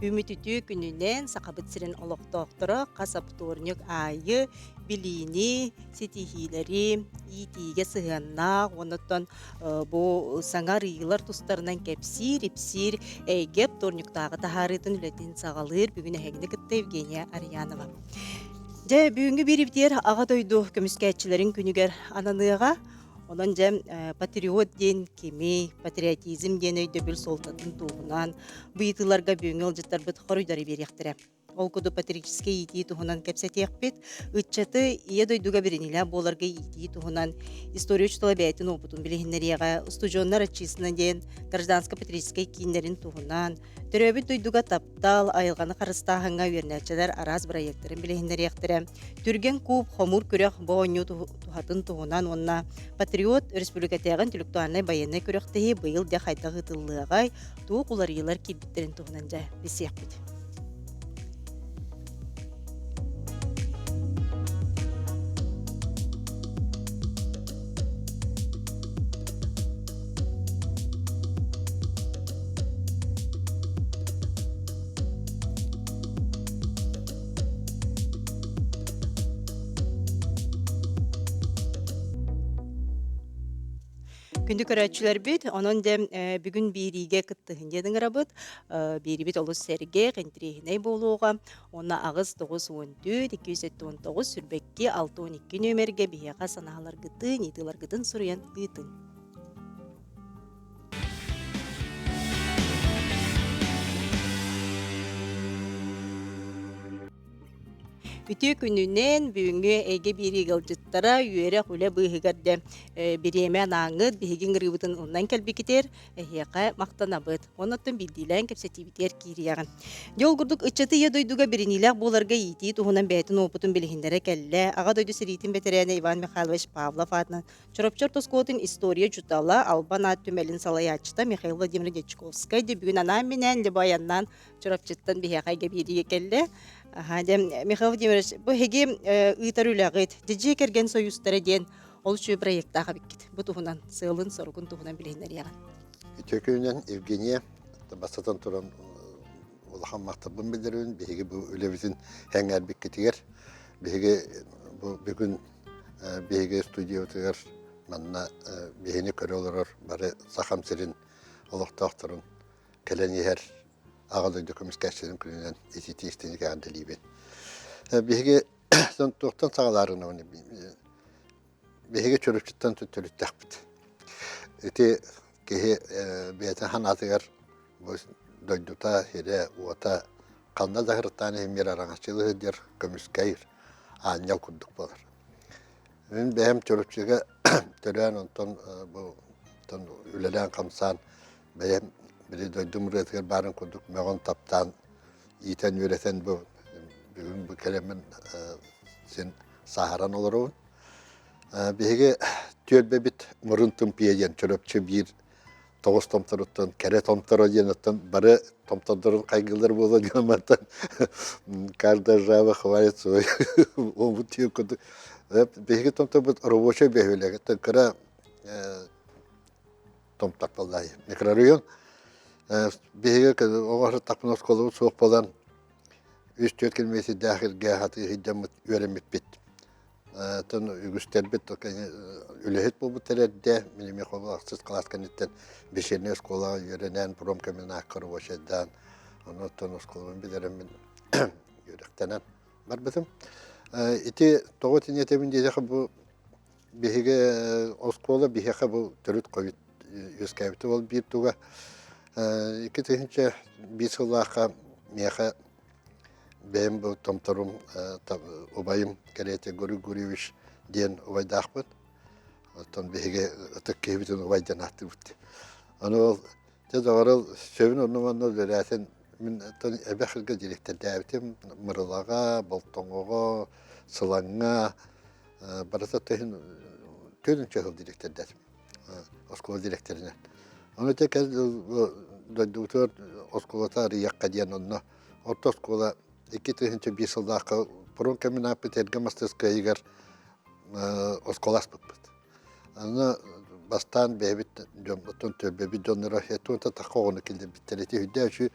Үмүтүтүү күнүнен сакабыт сирен олоктоохторо касап туурнук айы, билини, ситихилери, итиге сыһыаннаах, онуттан бу саңар ыйлар тустарынан кепсир, ипсир, эйгеп турнуктагы тахарытын үлетин сагалыр бүгүн эһэгини кытта Евгения Арьянова. Же бүгүнгү бириптер ага дойду көмүскәтчилерин күнүгер ананыга онон же патриот ден кеми, патриотизм ден өйдө бир солтатын туһунан быйтыларга бүгүнгү ылжыттар быт хоруйдары бериэхтире. Ол куду патриотический ити туһунан кепсетиэхпит, ыччаты ие дойдуга бириниле боларга ити туһунан история учтала бәйтин опутун билихиннериэга, студионнар отчисына ден гражданско-патриотический киннерин туһунан төрөбүт дойдуга таптал айылганы карыстааһыңга үернәчелер араз проекттарын билихиннериэхтире. Түрген куб хомур күрөх бооню тухатын туһунан онна патриот республикатягын түлүктуанай байыны күрөхтеһи быйыл да хайдагы тыллыагай туу куларыйлар кирбиттерин туһунан жа бисиэхпит. Күндү көрәтчүләр бит, онон дем бүгүн бириге кыттыһын дедиң арабыт, бири бит олус серге, кентрихиней болуға, онна агыс 914, 279, сүрбекке 612 нөмерге бияға санаалар гытын, нитылар гытын суруян гытын. Үтү күнүнен бүгүнгү эге бири гылжыттара үере хүле быһыгарды биреме анаңыт биһигин гырыбытын оннан келбикитер эхиэка мактанабыт. Онуттун билдилен кепсетибитер кирияган. Жол курдук ыччаты ие дойдуга биринилек боларга ити туһунан бэйтин опутун билихиндере келле. Ага дойду сиритин бетерене Иван Михайлович Павлов атынан Чоропчор Тоскотын история жутала Албан ат түмелин салаячта Михаил Владимирович Дечковскай де бүгүн анан менен Лебаяннан Чоропчыттан биһиэка бириге келле. Михаил Владимирович, бу хеги ыйтар үләгыт, диджи керген союзтары ден ол шүй проекттаға биккет. Бу туһунан, сылын соргун туһунан билинер яған. Төкөнен Евгения басатан туран улахан мактабын билдирүн, биһиги бу үлебитин хәңәр биккетигер, биһиги бу бүгүн биһиги студиятыгар манна биһини көрөлөр бары сахам сирин олоктоохторун келенихер ағалайды көміскәштерін күнінен есеті істені кәғанды лейбен. Беге тоқтан сағаларына оны беге чөріпчіттен түттілітті ақпыд. Өте кеге бәйтін хан атығар дойдута, хере, уата қална зағырттаны емер араңашылы дер көміскәйір аңял күрдік болар. Мен бәйім чөріпчіге түрен онтан үлелен қамсан бәйім бiri doydum üretker barın kurduk meğon taptan iten üreten bu bugün bu kelimin sen saharan olur bihige tölbe bit muruntum piyen çöröpçü bir toğuz tomtarıttan kere tomtarı yenattan barı tomtarların kaygıları boza gelmeden kardeşler ve havaret soy o bu tüy kudu bihige tomtar bu roboşa behöyle kara tomtar vallahi mikroryon Bihiga oğar tapınos kolu soğuk bolan 3-4 kelmesi dahilge hatı hiddamıt öğrenmit bit. Tın ügüster bit ülehet bu terede minimi kolu aksız kalaskan itten beşerine eskola öğrenen prom kemin akırı başedan onu tonos kolun bilirim min yürektenen var bizim. İti toğutin yetemin diyecek bu bihiga oskola bihiga bu törüt koyut yüzkaviti ol bir tuğa İki tühünce bir sılaqa meha benim bu tomtarum obayım kerete Gurieviç diyen obay dağpın. Ondan bihige atık kehbitin obay canahtı bitti. Onu tez avaral sövün onu veresen min tan ebexilge direkter davetim mırılağa, boltongoğa, sılanga barasa tühün tühünce hıl direkter dedim. Oskol direkterine. Onu tekrar doktor oskolata riyakka diyen onu orta oskola 2001 yılda pron kemin apet erge masterska igar oskolas bıpıt. Onu бастан бебит отон төбеби донора хетунта тахоны килде биттерети хүдәчү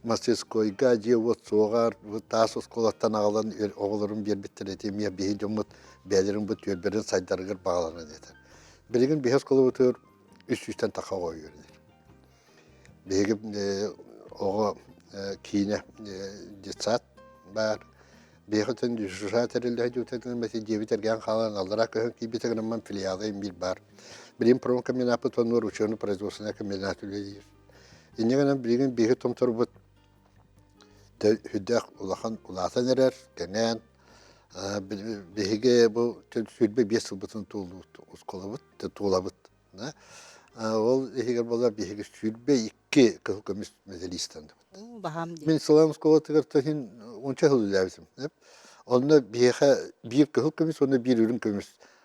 мастерскойга же вот согар вот тас осколаттан агалан оголорун бер биттерети мия бии жомут бәлерин бу төберин сайдаргыр багалана дете. Билген бихес колу өтөр 300-тен таха койгөрдүр. Беги ого кине детсат бар. Бехотен жужатерилде жутетен меси дебитерген халан алдыра көн кибитегенман филиалы бир бар. Билим промкомбинаты тоннор ученый производственный комбинат үлелер. Иннегенен билген беги томтор бут хүддәк улахан улатан эрер, кенен беге бу сүрбе 5 жыл бутун туулу усколабыт, туулабыт. Ол егер болар беге сүрбе 2 көмүс медалистан. Бахам ди. Мен салам сколатыгар тахин онча хыл үләбисим. Онда беге бир көмүс, онда бир үрүн көмүс.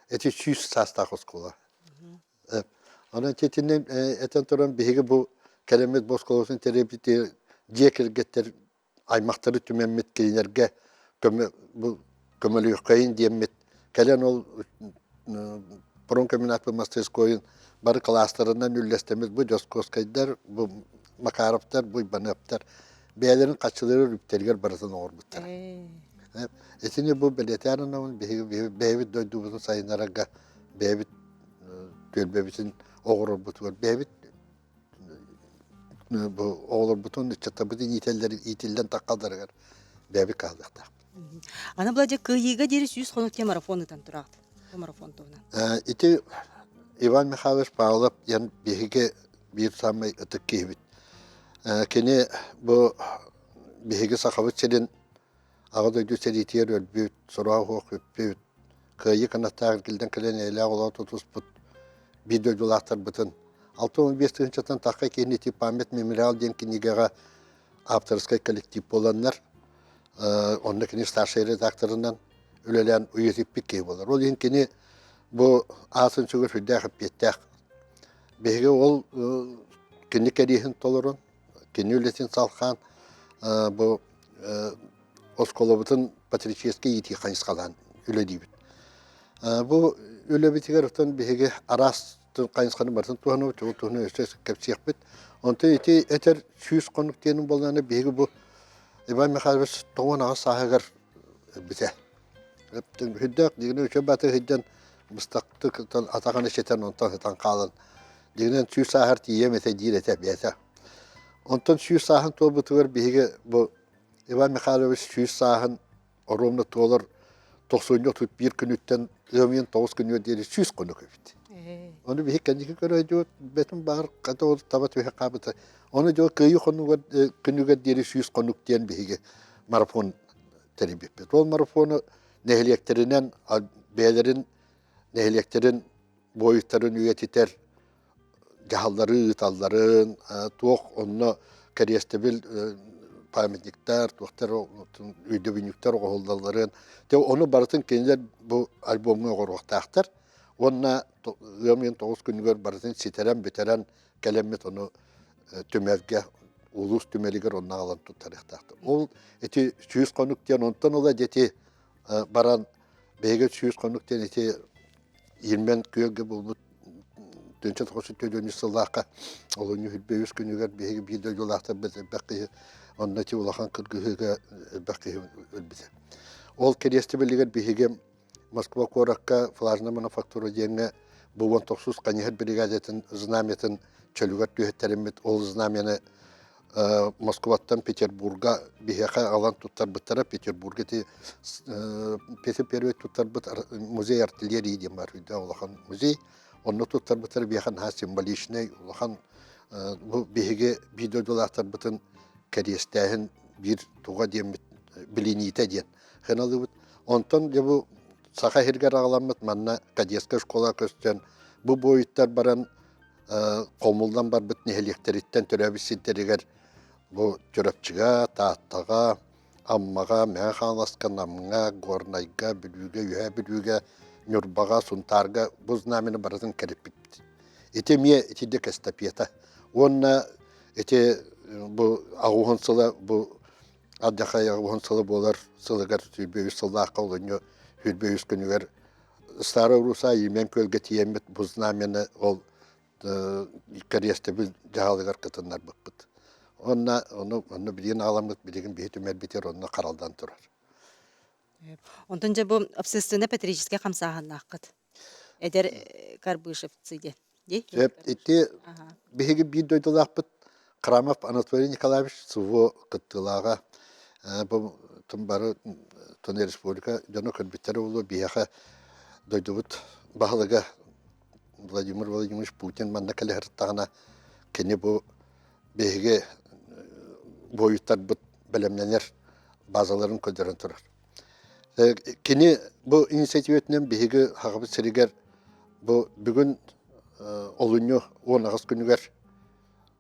Эти 100 састак оскола. Onun çetinden eten toran bihige bu kelimet boskolosun terapiti jekirgetler aymakları tümenmet kelinerge bu kömeli yuqayın diyemet kelen ol pronkominat bu masterskoyun barı klaslarından üllestemiz bu joskoskaylar bu makaraptar bu banaptar beylerin kaçıları rüpterger barasını orbutlar. Etini bu belediyenin bihige beyvit doyduğumuzun sayınaraga beyvit Gölbebitin oğurur butuyor. Bebit bu oğurur butun çatabıdın itilden takkaldarıgar. Bebit kaldık da. Ana bulaca kıyıga deri süs konukya marafonudan duraktı. Bu marafon tuğunan. İti Ivan Mikhailovich Pavlov yan bihige bir samay ıtık kihbit. Kene bu bihige sakavut selin ağda düsel itiyer ölbüt, soruğa hoq öpbüt. Kıyı kanatlar gilden kelen eyle ola tutus but. Video dolatlar bütün. 6-15 çatan takka keneti Pamet Memorial den kinigaga авторский коллектив olanlar ondakini starşehir redaktöründen ölelen üyetip ki bolar. Ol inkini bu asın çögür hüddəq betdəq. Bege ol kini kerihin tolurun. Kini ületin salxan bu Oskolobutun patriçeski yiti xanis qalan üle dibit. Bu öyle bitigerten bege aras kayınskanı barın tuhanu östes kapsiyakbet. Onta iti eter 100 konuk diyenin bolana bege bu Ivan Mikhailovich toğuna sahagar bite. Hüddek digine şöbate hidden mıstaktık atakanı şeten ontan hetan kalan. Digine 100 sahar tiyemete direte biyete. Ontan 100 sahan to bitiger bege bu Ivan Mikhailovich 100 sahan oromna tolar 90 tut bir günütten ömyen 9 günü diye 100 konuk öptü. Onu bir kendi göre betim bağır kata o tabat ve kabata. Onu diyor kıyı konuk günü diye 100 konuk diyen bir marafon teribip. O marafonu nehliyekterinden beylerin nehliyekterin boyutların üyetiter cahalları ıtalların tuğ onu keriyestebil paymetlikler, doktor üydübünlükler oğuldaların. Onu baratın kendiler bu albümü oğurluqtaqtar. Onna ömyen 9 günüger baratın siteren biteren kelemet onu tümelge, ulus tümeliger onna alan tutarıqtaqtar. Ol eti 100 konuk diyen ondan ola jeti baran bege 100 konuk diyen eti 20 köyge bulmut dönçe toğusu tölönü sıllaqa olunu hülbe 100 günüger bege bir de yolaqta beqi Ondaki ulakan kırgıhıga bakı ölbide. Ol keriyestibeliger bihige Moskva korakka flajna manufaktura diyenge bu 19 kanihar brigadetin znametin çölüger tühetterimet ol znameni Moskvattan Peterburg'a biheka alan tutar bitara Peterburg'a ti Peterburg'a tutar bitar muzey artilleriyi diyem var hüda ulakan muzey. Onu tutar bitar bihekan ha simbolişne ulakan bu bihige video dolar bitin keriyesteğin bir tuğa diyen biliniyete diyen. Henalı ondan ya bu saka herger ağlanmat manna kadiyeska şkola kösten bu boyutlar baran komuldan bar bit neheliyekteritten törebisinteriger bu çörepçiga, tahtaga, ammaga, mehalaskan amga, gornayga, bülüge, yühe bülüge, nürbaga, suntarga bu znameni baratın kerip bitti. Ete miye eti de kestapiyeta. Onna ete bu ağuhun sıla bu adakaya ağuhun sıla bolar sılagar hülbeyüz sıla akılınyo hülbeyüz günüger Stara Rusa yemen kölge tiyemet bu znameni ol Кәресте бұл жағалығар қытынлар бұқпыт. Оны білген аламыт, білген бейті мәрбетер, оны қаралдан тұрар. Онтон же бу общественно патриотический хамсаһын акыт. Эдер Карбышев цыден. Эти беги бир дойдулақпыт, Крамов Анатолий Николаевич суво кыттылаға, бұл тұнбары Тоны Республика, жоны көрбеттері олу бияға дойдубыт бағылыға Владимир Владимирович Путин манна кәлі ғырттағына кені бұл беге бойыттар бұт бәлемленер базаларын көдерін тұрар. Кені бұл инициативетінен беге хағыбыт сірігер бұл бүгін олыню 10 күнігер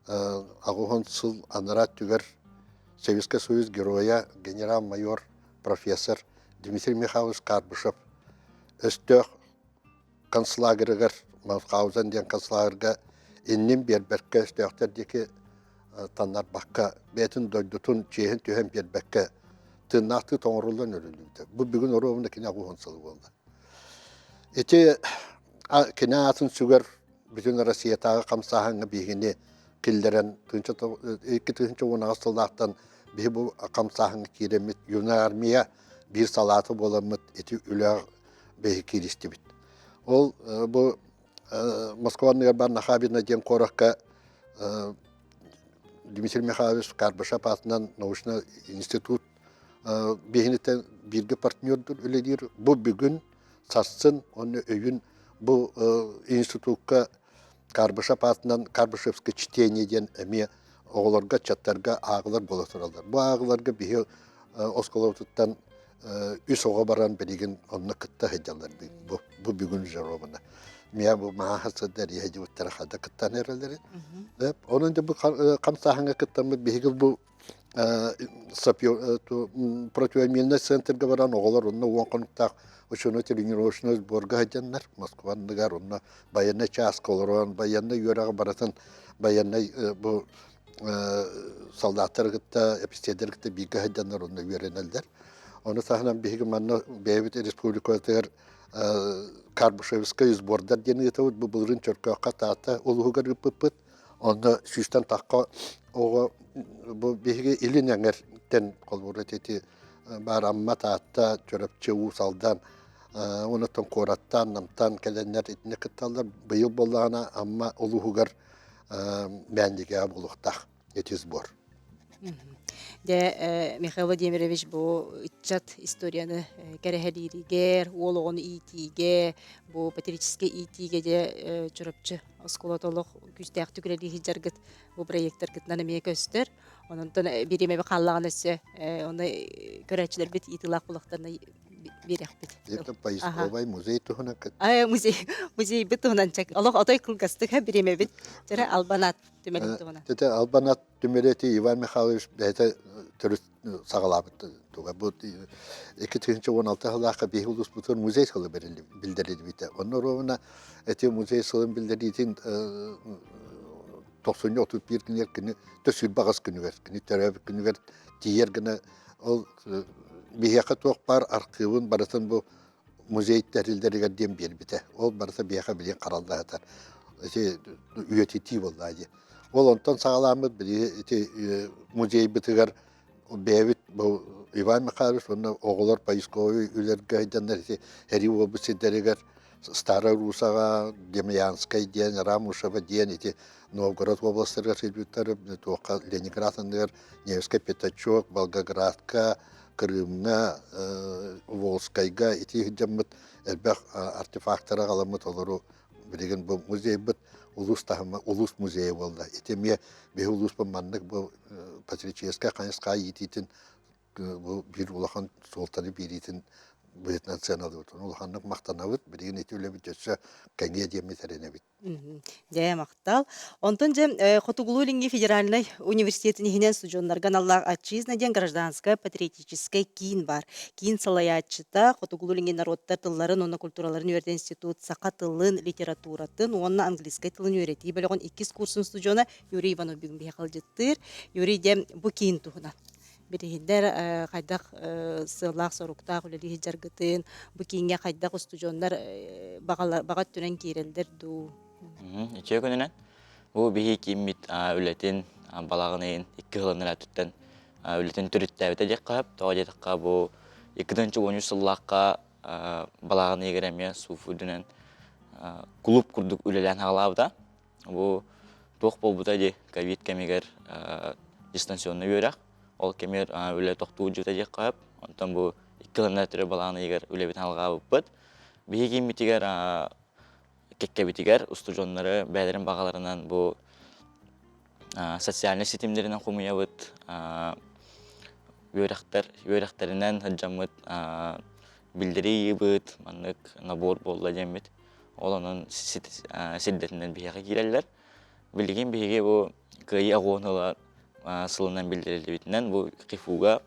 ағуған сыл анырат түгер Советский Союз героя генерал-майор профессор Дмитрий Михайлович Карбышев өстөк концлагерігер Маускаузан ден концлагерге иннен бербәкке өстөктер деке таннар баққа бәтін дойдутун чейін түйен бербәкке тыннақты тоңырылдан өрілді. Бұл бүгін оруымда кене ағуған сылы болды. Эти кене атын сүгер bütün Россиятағы қамсағыңы бейгіне келдерін 2-10 сылдақтан бей бұл қамсағыңы керемет юна армия бір салаты боламыд еті үлі бейгі кересті біт. Ол бұл Москваның бар нахабина ден қораққа Дмитрий Михайлович Карбышев атынан научный институт бейгінеттен бірге партнердір үледер. Бұл бүгін сарсын, оны өйін бұл институтқа Карбышев атынан Карбышевский чтениеден әме оғыларға, чаттарға ағылар бола тұралар. Бұл ағыларға бейі Осколовтықтан үс оға баран береген онына кітті ғайдалар. Бұл бүгін жаробына. Мия бұл мағасыдар ехеді өттері қада кіттан әрелері. Оның да бұл қамсағыңа кіттамы бейгіл бұл противоминный центрге баран оғылар онына оң қонықтақ ученый тренировочный сборга хадяннар Москваныгар онна баянна часка олорон баянна юрага баратын баянна бу солдаттар гытта эпистедер гытта бига хадяннар онна юренелдер. Оны сахнан биги манна Бейбит республикалар Карбышевская сбордар дени гытта бу булрын чөркөкка таата улугар гыппыт. Онда сүстен такка ого бу биги илинеңерден колбурат эти бар амма таата чөрөпчө усалдан онотон кораттан, намтан кәләннәр итне кытталар быйыл боллағына, амма олуғығар мәндіге болуқтақ етіз бор. Михаил Владимирович бу итчат историяны кәрәһәлиригер, ол оғын итиге, бу патриотический итиге де чөрөпчө осколотолық күстәк түгілері хиджаргыт бу проекттар гытнаны мея көстер. Онынтын биреме бі қаллағын өсі, оны көрәтчілер бит итылақ бұлықтарына берекпит. Это поисковый музей тухана. Музей бит туханан чак. Аллах атай кылгастык биреме бит. Жара албанат түмелет тухана. Это албанат түмелети Иван Михайлович это түріс сағалабыт туға. Бұл 2016 жылаққа бейхулус бұтыр музей сылы білдереді бейті. Оның ровына әте музей сылын білдеретін 90-31 күнер күні төсіл бағыз күнігер, төрәбі күнігер тиер күні ол бейхақа тоқ бар арқивын баратын бұл музей тәрілдерігер дем бербіті. Ол барыса бейхақа білген қаралды атар. Үйетети болды. Ол онтан сағаламыз музей бітігер бәвит бұл Иван Михайлович, оны оғылар Поисковый үйлерге айдандар, әрі облысы дәрігер Старая Русаға, Демьянскай ден, Рамушева ден, Новгород областарға сельбюттары, Ленинградындығыр, Невский Пятачок, Волгоградка, Крымна, Волскайга, жаммыт әлбәқ артефактары ғаламыт олару білеген бұл музей бұд, улус музейі болды. Ме бе улус бұл маннық бұл патриотическа қанысқа ететін бір улахан солтары беретін бұйытынан сәнады бұд. Улаханның мақтанавыд, білеген еті өлемі төтсі кәңе демі тәрені біт. Жая мақтал. Онтон же Хотугулулинги федеральный университетінің хинен студионларған Аллах отчизна ден гражданская патриотическая киін бар. Киін салаятчыта Хотугулулинги народтар тылларын, оны культураларын үйерді институт, сақа тылын, литературатын, оны английскай тылын үйреті. Бөліғын 2 курсын студиона Юрий Иванов бүгін бейқал жыттыр. Юрий дем бұ киін тұғына. Бірігіндер қайдақ сылақ соруқтақ үлелі хиджаргытын, бұ кейінге қайдақ студионлар бағат түрен кейрелдер ду. İki gününden bu bihi kimmit ületin balağının iki hılınlar tütten ületin türüttəbitä dek qab, toğajetakka bu 2013 yıllaqqa balağını yegeremiye sufudunen klub kurduk ülelen halabda. Bu toq bolbuta de covid kemiger distansiyonuna yörək. Ol kemer üle toqtuğucu da dek qab. Ondan bu iki hılınlar türü balağını yeger ülebitin halga bıpпыт. Bihi kimmitiger kekke bitiger ustujonları bәдерин бағаларынан bu социальный сетимдеринен кумуябыт өйрәхтәреннән хаҗамыт билдери ебыт маннык набор болла демит. Ол анын сиддетинен бияга кирәлләр. Билген биге бу кый агонылар сылынан билдерелди битнән бу кифуга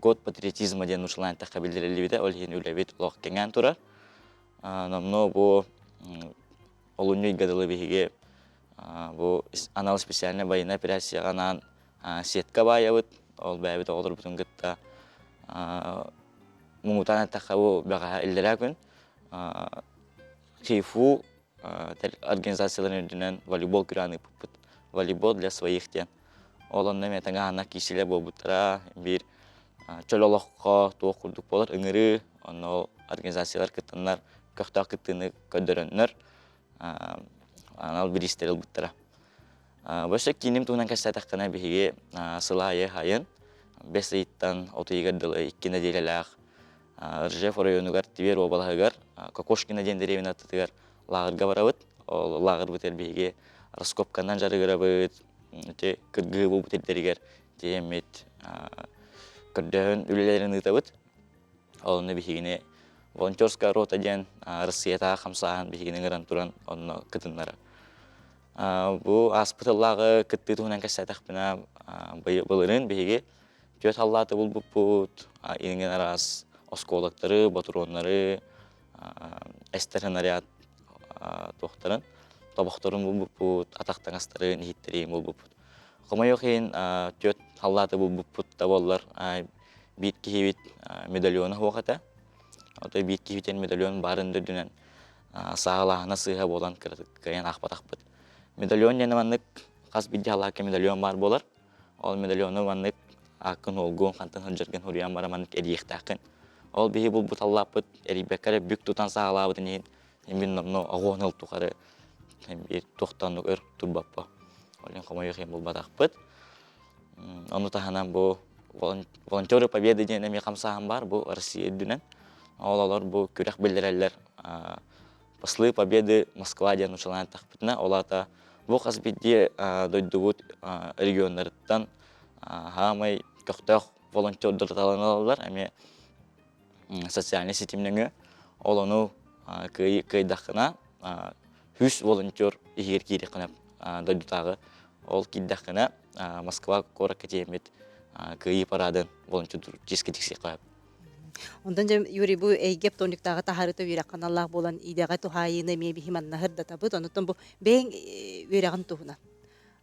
год патриотизма ден ушлан такка билдерелди бит. Ол һин үләбит лох кенгән турар. Намно бу олуньй гадылы биге bu anal spesialne bayına operasiyagan setka bayabıt ol bäbit olur bütün gıtta mumutan takka bu baga illere gün Хифу организацияларын өдінен волейбол күрәні пұппыт. Волейбол для своих тен. Олонны метаңа ана кишіле болбыттыра, бір чөл олыққа туық күрдік болар, үңірі, оны организациялар кыттынлар, көқтақ кыттыны көдірінлер, анал бір истеріл бұттыра. Бөсек кейінім туынан кәсті таққына бігі сылайы хайын, 5 айттан 6 егерділі 2 неделеләқ Ржев районугар тивер обалағығар, Кокошкина дендеревін аттығар лағырға барабыт. Ол лағыр бұтер бігі раскопканнан жарығыра бұт, күргі бұл бұтердерігер деймет күрдіғін үлелерін ұтабыт. Олыны бігіне волонтерска рота ден Россията қамсаған бігінің ұран тұран оны күтінлары. Бұл аспытылағы күтті туынан кәсі тақпына бұлырын бігіге төт аллаты бұл бұт, енген арас осколактары, батуронлары, әстерінарят тоқтарын, табақтарын бұл бұппұт, атақтаңастарын, ехеттерейін бұл бұппұт. Қомай оқиын төт халлаты бұл бұппұтта болар бейт кейбет медальоны хоқата. Отой бейт кейбеттен медальон барын дүрдінен сағылағына сыға болан кірген ақпат-ақпыт. Медальон ені маннық қас бейді халақы медальон бар болар. Ол медальоны маннық ақын олғын, қантын хынжырген хұриян бара маннық әріекті ақын. Ол биһи бул буталлаппыт эрибеккаре бүк тутан сагалаабытын ehen эмин номно агоныл тухары бир тохтаннык өр турбаппа. Олен комой хем бул бадакпыт. Аны таханан бу волонтеры победы ден эми камсаган бар бу Россия дүнен. Олалар бу күрәк билдерәләр. Послы победы Москва ден учылан тахпытна. Олата бу казбидде дойдубут регионнардан хамай көктөк волонтерлар таланалар. Эми социальный сетимнеңі олону кайдақына хүс волонтер егер кейді қынап дойдутағы ол кейдақына Москва коракка темет кайы парадын волонтер жеске тексек қойып. Ondan jam yuri bu eygep toniktaga taharıta vira kanallar bolan idega to hayine me bihi man nahar da tabut ondan bu ben viragan tuhuna.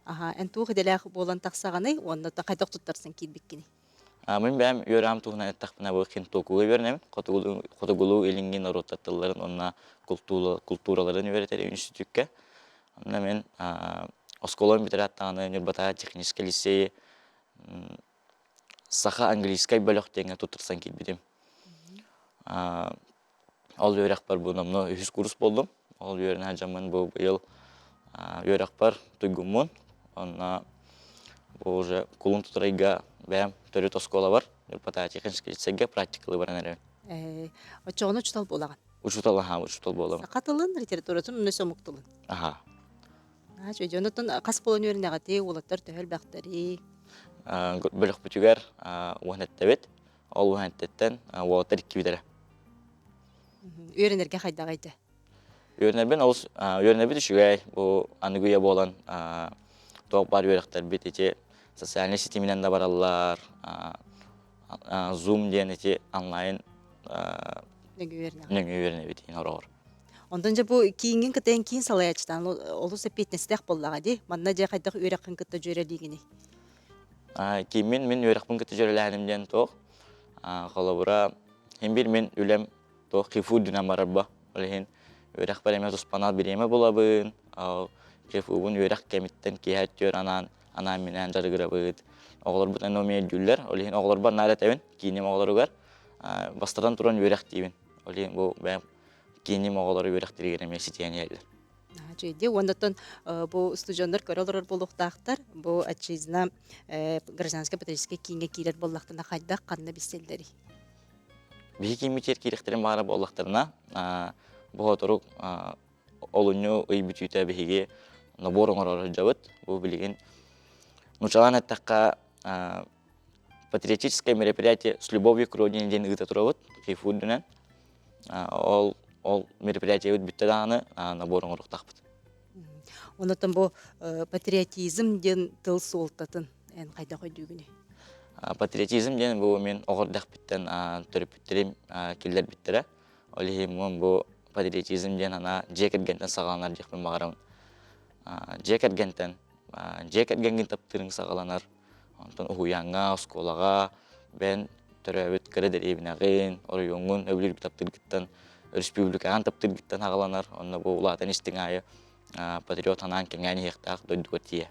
Aha entu khidelak bolan taksagany onda ta qaydak tuttarsın kidbikkini. Мен бәм өрәм туғына әттақпына бұл кен тоқуға бернемін. Қотығылу елінген ротаттыларын, онына культураларын өретері институтке. Онына мен осколон бітір аттағаны Нюрбата технический лицей сақа английскай бөліқтеңі тұттырсан кетбедім. Ол өрәқ бар бұл намны 100 курс болдым. Ол өрін әжамын бұл бұйыл өрәқ бар тұйгымын. Онына бұл уже кулын тұтырайға бәм төрет оскола бар. Нюрбата технический лицейге практикалы баран әрі. Очоғыны учтал болаган. Учутал боламын. Сақатылын, литературатын үні сомуқтылын. Аха. Жонотон қас болын өрінеға те олаттар төхел бәқтері. Бөлік бүтігер уәнеттәбет. Ол уәнеттеттен уәттар екі бедері. Өрінерге қайдағайды? Өрінербен ол өрінербет үшігай. Бұл анығыя болан тоқ бар өріқтер бет ете социальный сетиминен да баралар. Zoom ден ете онлайн нөңі өрінербет ең орағыр. Ondan ja bu kiyingen kıtayın kiyin salayaçtan olu sepetnestek bollağa di. Manna ja qaydak örekkin kıtta jöreliğini. Мен өріқпін күті жөреләнімден тоқ. Қалабыра, hem bir мен өлем тоқ қифу дүнен барар ба. Олеген өрәк береме туспанал биреме булабын. Ал кефубун өрәк кемиттен киһәттер анан менен жарыгырабыт. Оглор бутан номер жүллер. Олин оглор бар наратабын. Кинем оглоругар бастардан туран өрәк дибин. Олин бу бәм кинем оглору өрәк дигереме ситиянелер. Жейде, оннотон бу студиондар көрөлөр болуктактар, бу отчизна гражданско-патриотический кийинге кийлер боллактана хайдак канна бистелдери. Биһики митер кирехтерин бара боллактарына бу оторук олуню ыйбүтүтэ биһиги набор оңорор жабыт. Бу билген нучалан аттакка патриотическое мероприятие с любовью к родине ден ыта турабыт. Кайфудунан ол мероприятие өт бүтті дағаны наборын ұрықтақпыд. Онотон бу патриотизм ден тыл солтатын эн кайда койдугуне. Патриотизм ден бу мен оғырдақ біттен түріп біттерем келдер біттері. Олихим бу патриотизм ден ана жекергентен сағаланар жекпен бағарамын. Жекерген таптырың сағаланар. Онтон уянга, осколаға, бен түрәбіт кірі дәребінағын, орыйоңын өбілер таптыргіттен республикаан таптыргіттен ағаланар. Онна бу улатын істің айы патриот анан кеңәни хектақ дөйдігі тие.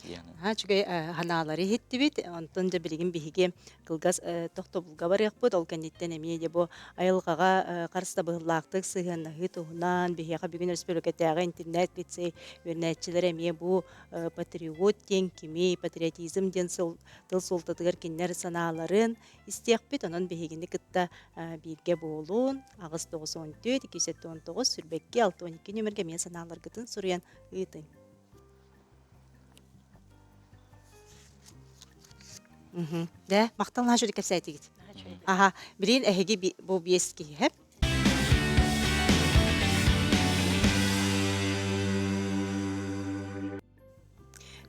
Чүгей ханалары хеттибит, онтон да билигин биһиге кылгас тохтобулга барыакпыт, ол кенниттен эмиеде бу айылгага карста быһыллаактык сыгыннахы туһунан биһига бүгүн республикатагы интернет лицей үрнәтчилер эмие бу патриот тен кими, патриотизм ден тыл солтатыгар киннер санааларын истиякпит, онон биһигини кытта бирге болуун агыс 914 219 сүрбекке 612 нөмерге мен санаалар гытын суруян ыйтын. Да, мақтална жүрі кәпсәйтігіт. Аха, білейін әхеге бұл бескі хеп.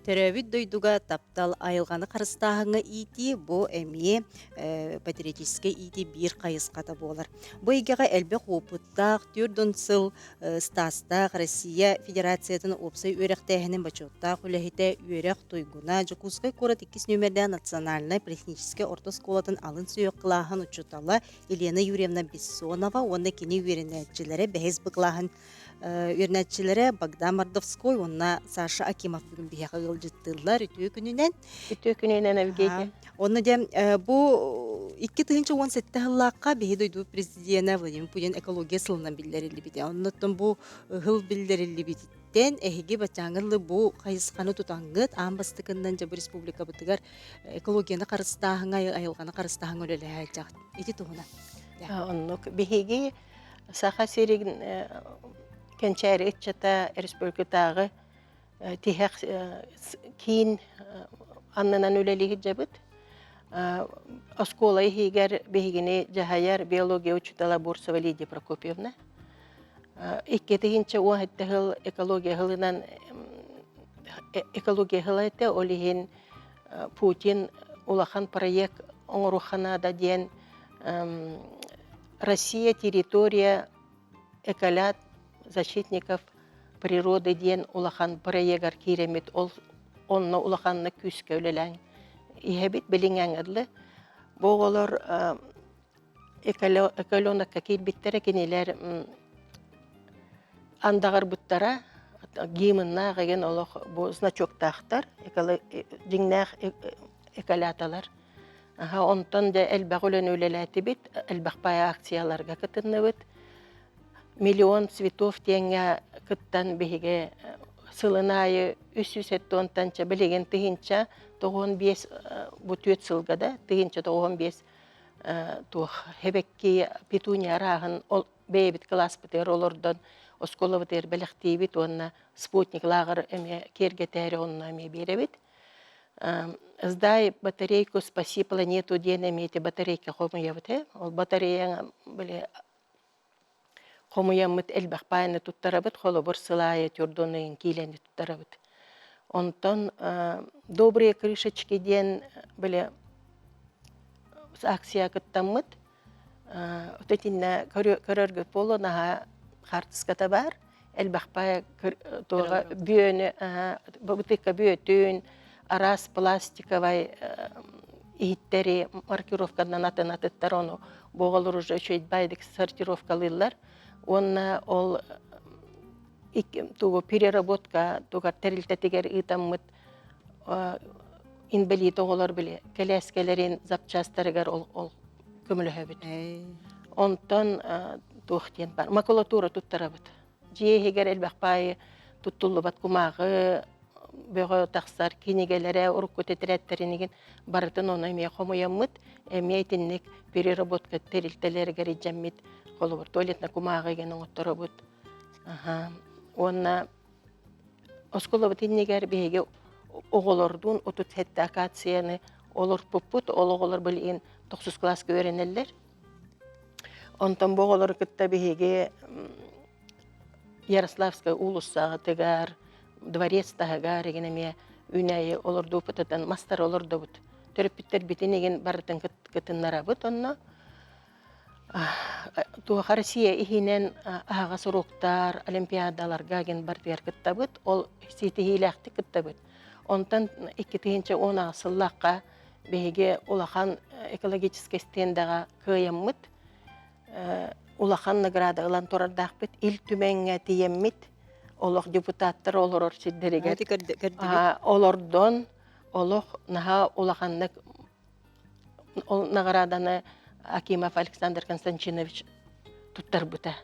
Төрөбүт дойдуга таптал айылғаны қарыстағыңы ити, бұ әме патриотический ити бір қайысқата болар. Бұ егеға әлбек опыттақ, түрдін сыл стастақ Россия Федерациятын опсай өректәхінің бачоттақ үләхеті өрек тойгуна Жокускай корат 2 нөмерден национальный прехнический ортосколатын алын сүйек қылағын ұчыталы Елена Юрьевна Бессонова, онда кені өрінәтчілері бәйіз бұқлағын өрнәтчілері Богдан Мордовской, онна Саша Акимов бүгін бияғы ғылжыттылар үтіе күнінен. Үтіе күнінен Евгения. Онна дем, бұл 2017 ғыллаққа бейі дойду президиена Владимир Путин экология сылынан білдерілі біде. Оннаттан бұл ғыл білдерілі бідеттен әйге бәтжаңылы бұл қайысқаны тұтаңғыт, амбастықындан жабы республика бұтығар экологияны қарыстағыңа, айылғаны қарыстағың өлелі әлжақ. Еті тұғына. Оннық бейге сақа серігін кенчәрі етчата республикатағы тихақ кейін аннынан өлелігі жабыт. Осколай хигер бейгіне жағайар биология учутала Бурсова Лидия Прокопьевна. Иккетігінші оғытты ғыл экология ғылайты олиген Путин улахан проект оңыруханада ден Россия территория эколят защитников природы ден улахан проегар киремет онны улаханны күске өлеләң. Ихебит біліңәң әділі. Боғылар эколонакка келбеттері кенелер андағар бұттара геймінна ғеген олық значок тақтар, деңнәқ эколяталар. Онтан да әлбәқ өлен өлеләті бет, әлбәқ бая акцияларға кітінні бет. Миллион цветов теңе кыттан беге сылынайы 300 тоннанча білеген тыгынча 95 бұтөт сылгада тыгынча 95 тух хебекки петуния рағын бейбит класс бітер олардан оскола бітер біліктейбіт онна спутник лағыр әме кергетәрі онна әме беребіт. Сдай батарейку спаси планету ден әметі батарейка қомыябыт. Ол батареяң біле Хомуяммыт әлбәқ байыны тұттарабыт, қолы бір сылайы түрдонығын кейленді тұттарабыт. Онтан добрые крышечки ден біле акция кыттаммыт. Өтетінна көріргі болу наға қартысқата бар. Әлбәқ байы бүйені, бұтыққа бүйетін, арас пластиковай иттері маркировкадан атын-аттар оны боғалыр уже үшейт байдық сортировкалылар. Онна ол тугу переработка тугар терилтетигер ытаммыт инвалид оголор биле келескелерин запчастарыгар ол көмөлөһөбүт. Онтон тухтен бар. Макулатура туттарабыт. Жиегер элбакпай туттулубат кумагы бөгө таксар кинигелере урук көтөтөрөттөрүнүн барытын оны эме хомуяммыт, эме айтыннык переработка терилтелергер жаммит холобур туалетна кумагы ген оңотторобут. Онна осколобут иннигер беге оголордун отут хеттакацияны олор пуппут, оголор билин 9 класска öğrenеллер. Онтон боголор кытта беге Ярославская улуссага тегар, дворец тагар егенеме үнәйе олорду пытатан мастар олордобут. Төрөппүттер битинеген барытын кытыннарабыт онно. Туга Россия ихинен ага суруктар, олимпиадаларга ген бартыгар кыттабыт, ол ситихилакты кыттабыт. Онтан 2010 сыллакка беге улахан экологический стендага кыяммыт. Улахан награда ылан торардакпыт, ил түмеңге тиеммит. Олох депутаттар олорор сиддеригер. Олордон олох наха улаханнык ол награданы Акимов Александр Константинович туттарбыта.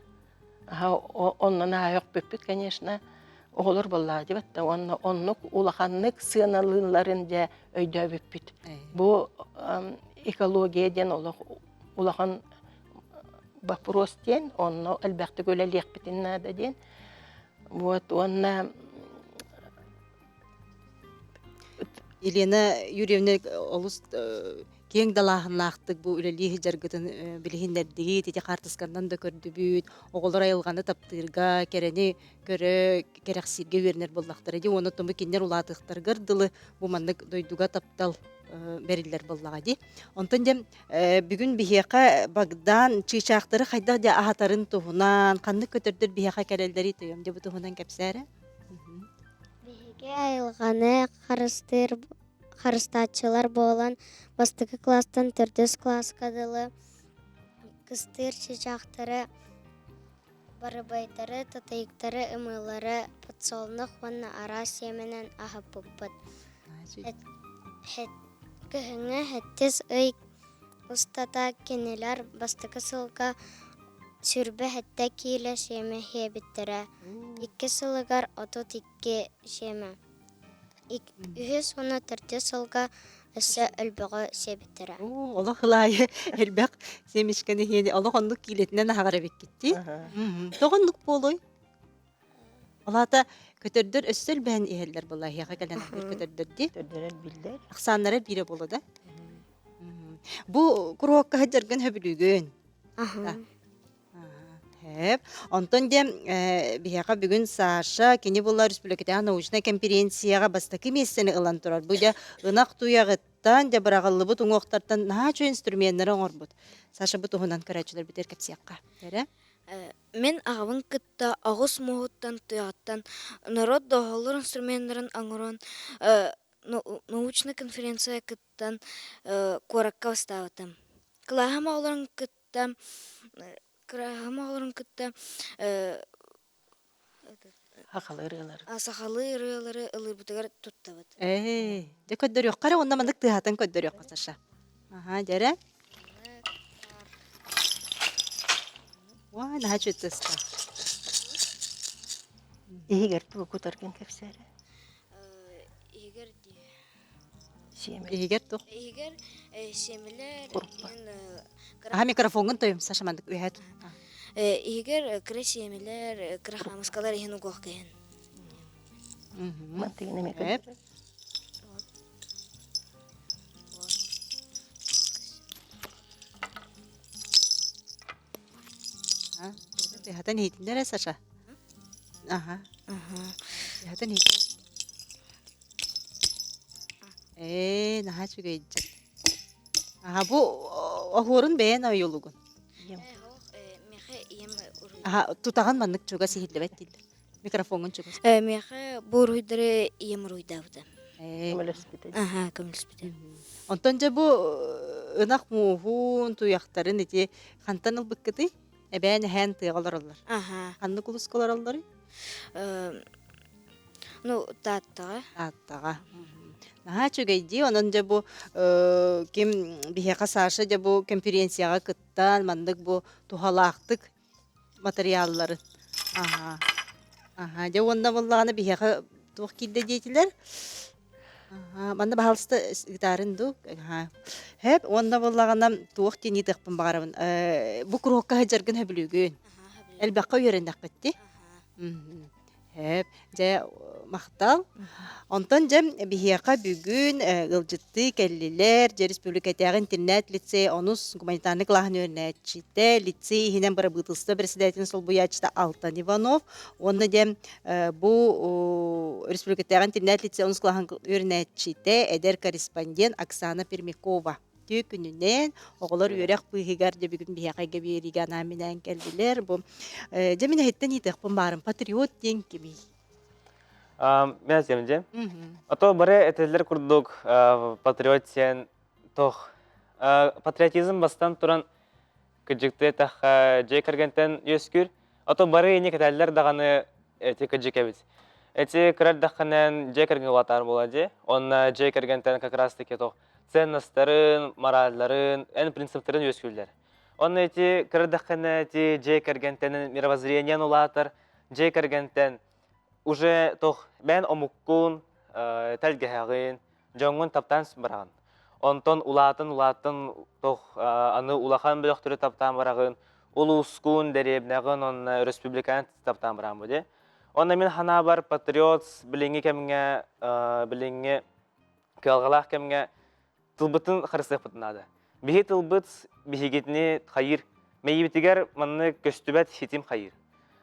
Онна айок пөппүт, конечно, оголор болла дебатта. Оннук улаханнык сыналыларын да өйдөбүппүт. Бу экологияден олох улахан вопрос ден, онно әлбәкті көлелек бітін нада ден. Вот, онна... Елена Юрьевна олус кең далағынақтық бұл үлелі жаргытын білігіндердегі тете қартысқандан да көрді бүйт, оғылар айылғаны таптырға, керені көрі керексерге вернер болдақтар еді, оны тұмы кендер ұлатықтар ғырдылы бұмандық дойдуға таптал берілдер боллаға де. Онтан дем бүгін бігеқа бағдан чыйчақтары қайда де ағатарын тұғынан, қанды көтердір бігеқа кәрелдері түйім де бұл тұғынан кәпсәрі? Бігеге айылғаны қарыстатчылар болан бастығы кластан түрдіс класс қадылы кыстыр чыйчақтары барыбайтары, татайықтары, ымылары, подсолнық ванна ара семенен ағып бұппыт. Көхіңі хәттес үй ұстата кенелер бастықы сылға сүрбі хәтті кейлі шеме хебіттірі. Икі сылығар отут икі шеме. Үхі соны түрді сылға үсі үлбіғі себіттірі. Ола қылайы әлбәқ семешкені хені. Ола қондық кейлетінен ағара бек кетті. Тоғындық болой. Олата көтөрдөр өссөл бән иһеллер була хияга калан көтөрдөрди. Төрдөрөр билдер. Аксаннары бире болуда. Бу курокка хаҗарган хөбүлүгөн. Хеп, онтон дем бияга бүгүн Саша кини булар республикада научный конференцияга бастакы мессени ылан турар. Бу да ынак туягыттан да барагаллыбы туңоктартан начо инструменттер оңорбут. Саша бу туһунан көрәчләр битер кепсиякка. Бере? Мен ағавын кытта ағыс моғыттан тұяттан народ доғалыр инструментларын аңырын научный конференция кыттан коракка вставатым. Кылахам ағыларын кытта Хақалы ырылар. сақалы ырылары ылыр бұтығар тұттават. Де көддөр yok. Қара онда мандык тыхатын көддөр yok Саша. Ага, дере? Вай, начо теста. Егер туы көтөрген кепсәрі. Егер тух. Егер семелер Ага, микрофонын тойым Саша мандык үйәт. егер кіре семелер кірахамыскалар ехін ұқық кейін. Мантыгын еме Хеп. көтөрөр. Hatan hitin dere Sasha. Aha. Hatan hitin. Naha çügeyecek. Aha bu ahurun beğen ay yolugun. Aha tutağın manlık çuga sihirli bet değil. Mikrofonun çuga. Mexe bu ruydары ем ruydavdı. Көмөлөс битер. Aha, kömüls bide. Ondan bu ınak muhun tuyakların eti kantan ılbıkkıdı. Эбен хэн тыгаларалар. Ага. Анны кулускаларалары? Ну, таттыға. Аттага. Наха чүгейди, онон же бу ким бихека сашы же бу конференцияга кыттан, мандык бу тухалаактык материаллары. Ага. Ага, же онда буллаганы бихека тух килде дейтилер. Ага, манда бахалсты гитарын ду. Ага. Хеп, онда буллагана тух тени тыкпын багарабын. Бу крокка хаджаргын хөбүлүгүн. Элбакка үйрендак кетти. Хеп, же мактал. Онтон жем бихияка бүгүн ылжытты келлилер, же республикатагы интернет лицей онус гуманитарный клахын өрнәтчите, лицей хинен барабытылсы председателин сол буячта Алтан Иванов, онда жем бу республикатагы интернет лицей онус клахын өрнәтчите, эдер корреспондент Оксана Пермякова. Түү күнүнен оголор үйрәк быйгар же бүгүн бихияка бериген аминен келдилер. Бу жемине хеттен итекпин барын патриот ден кими. Мен семже. Ото бары этелер курдук патриотиен тох. Патриотизм бастан туран кыжыкты таха жей кергентен өскүр. Ото бары эне кетелер даганы эти кыжыкебит. Эти кырар даханен жей керген улатар болады. Онна жей кергентен как раз таки тох ценностарын, моральдарын, эн принциптарын өскүрлер. Онна эти кырар даханен эти жей кергентен мировоззрениен улатар, жей кергентен уже тох бен омуккун тәлгәһәгин жоңгун таптан барагын. Онтон улатын тох аны улахан бөлөктөрү таптан барагын, улускун деребнәгын он республикан таптан барагын буди. Онда мен хана бар патриот билинги кемгә билинги калгалах кемгә тылбытын харысып бутнады. Бихи тылбыт бихигитни хайыр, мейбитигер манны көстүбәт хитим хайыр.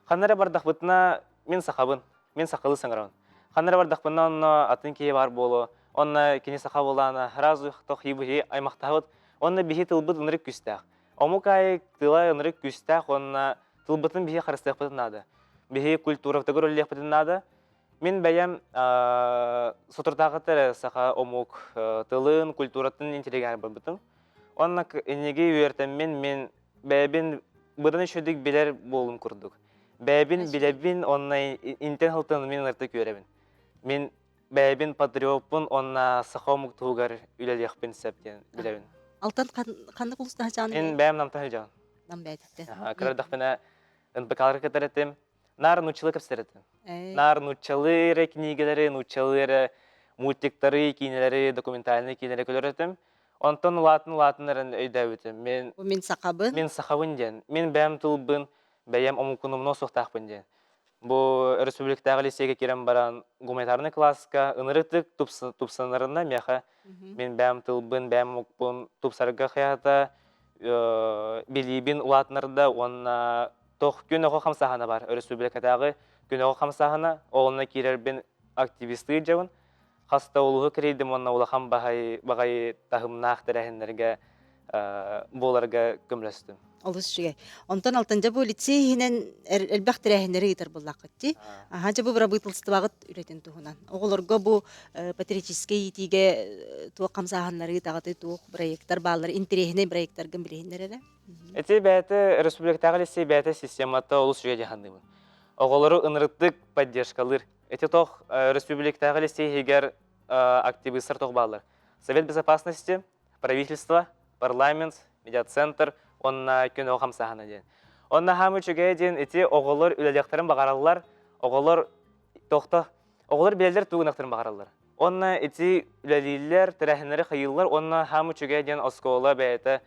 Ханнара бардак бутна мен сахабын. Мен сақалы саңырауын. Қандар бар дақпынан атын кейі бар болу, онна кені сақа боланы, разу тоқ ебі аймақтағыд, онна бейі тылбыт ұнырық күстәқ. Омук ай тылай ұнырық күстәқ, онна тылбытын бейі қарыстақ бітінады. Бейі культуравтығыр өлілек бітінады. Мен бәйім сотыртағы тәрі сақа омук тылын, культуратын интеллигар бар бітін. Онна енеге үйертенмен мен бәйбін бұдан үшедік білер болым күрдік. Бәйбін білебін, онна интен хылтын мен ұрты көребін. Мен бәйбін патриоппын, онна сақаумық туғар үлелеқпен сәптен білебін. Алтан қанды құлысына жаны? Мен бәйім намтан жауын. Нам бәйтікті. Кырардақпына ынпықалыр кетереттім. Нарын учылы көпстереттім. Нарын учылыры книгелері, учылыры мультиктары, кинелері, документальны кинелері көлереттім. Онтан латынларын өйдәуітім. Мен сақабын? Мен сақабын ден. Мен бәйім тұлбын. Бәйем омукунумно соқтақпын ден. Бұл республикатағы лицейге керем баран гуманитарный класска ынырықтық тупсанарына меха. Мен бәйем тылбын, бәйем омукпын тупсарға қията, білейбін улатынырда, онна тоқ күн оғы қамсағына бар. Республикатағы күн оғы қамсағына, оғылына керербен активисті жауын. Хаста олығы керейдім, онна олақан бағай тағымнақ тәрәхіндерге боларға көмілістім. Олыс шугай. Онтон алтанжа бу лицей хинен элбах тирәһеннәре итер буллакытти. Аха жа бу работалстыбагыт үретен туһунан. Оголорго бу патриотический итиге ту камсаһаннары тагыты ту проекттар баллар интерехне проекттар гым билеһеннәре. Эти бәте республикатагы лицей бәте системата олус шугай җаһаннымын. Оголору ынрыттык поддержкалыр. Эти тох республикатагы лицей хигер активистлар тох баллар. Совет безопасности, правительство, парламент, медиацентр онна күн оғам сағына ден. Онна хамы чүгей ден эти оғылыр үлелектерін бағаралар, оғылыр тоқты, оғылыр белдер туғынақтырын бағаралар. Онна эти үлелейлер, тірәхінері қайылар, онна хамы чүгей ден оскола бәйті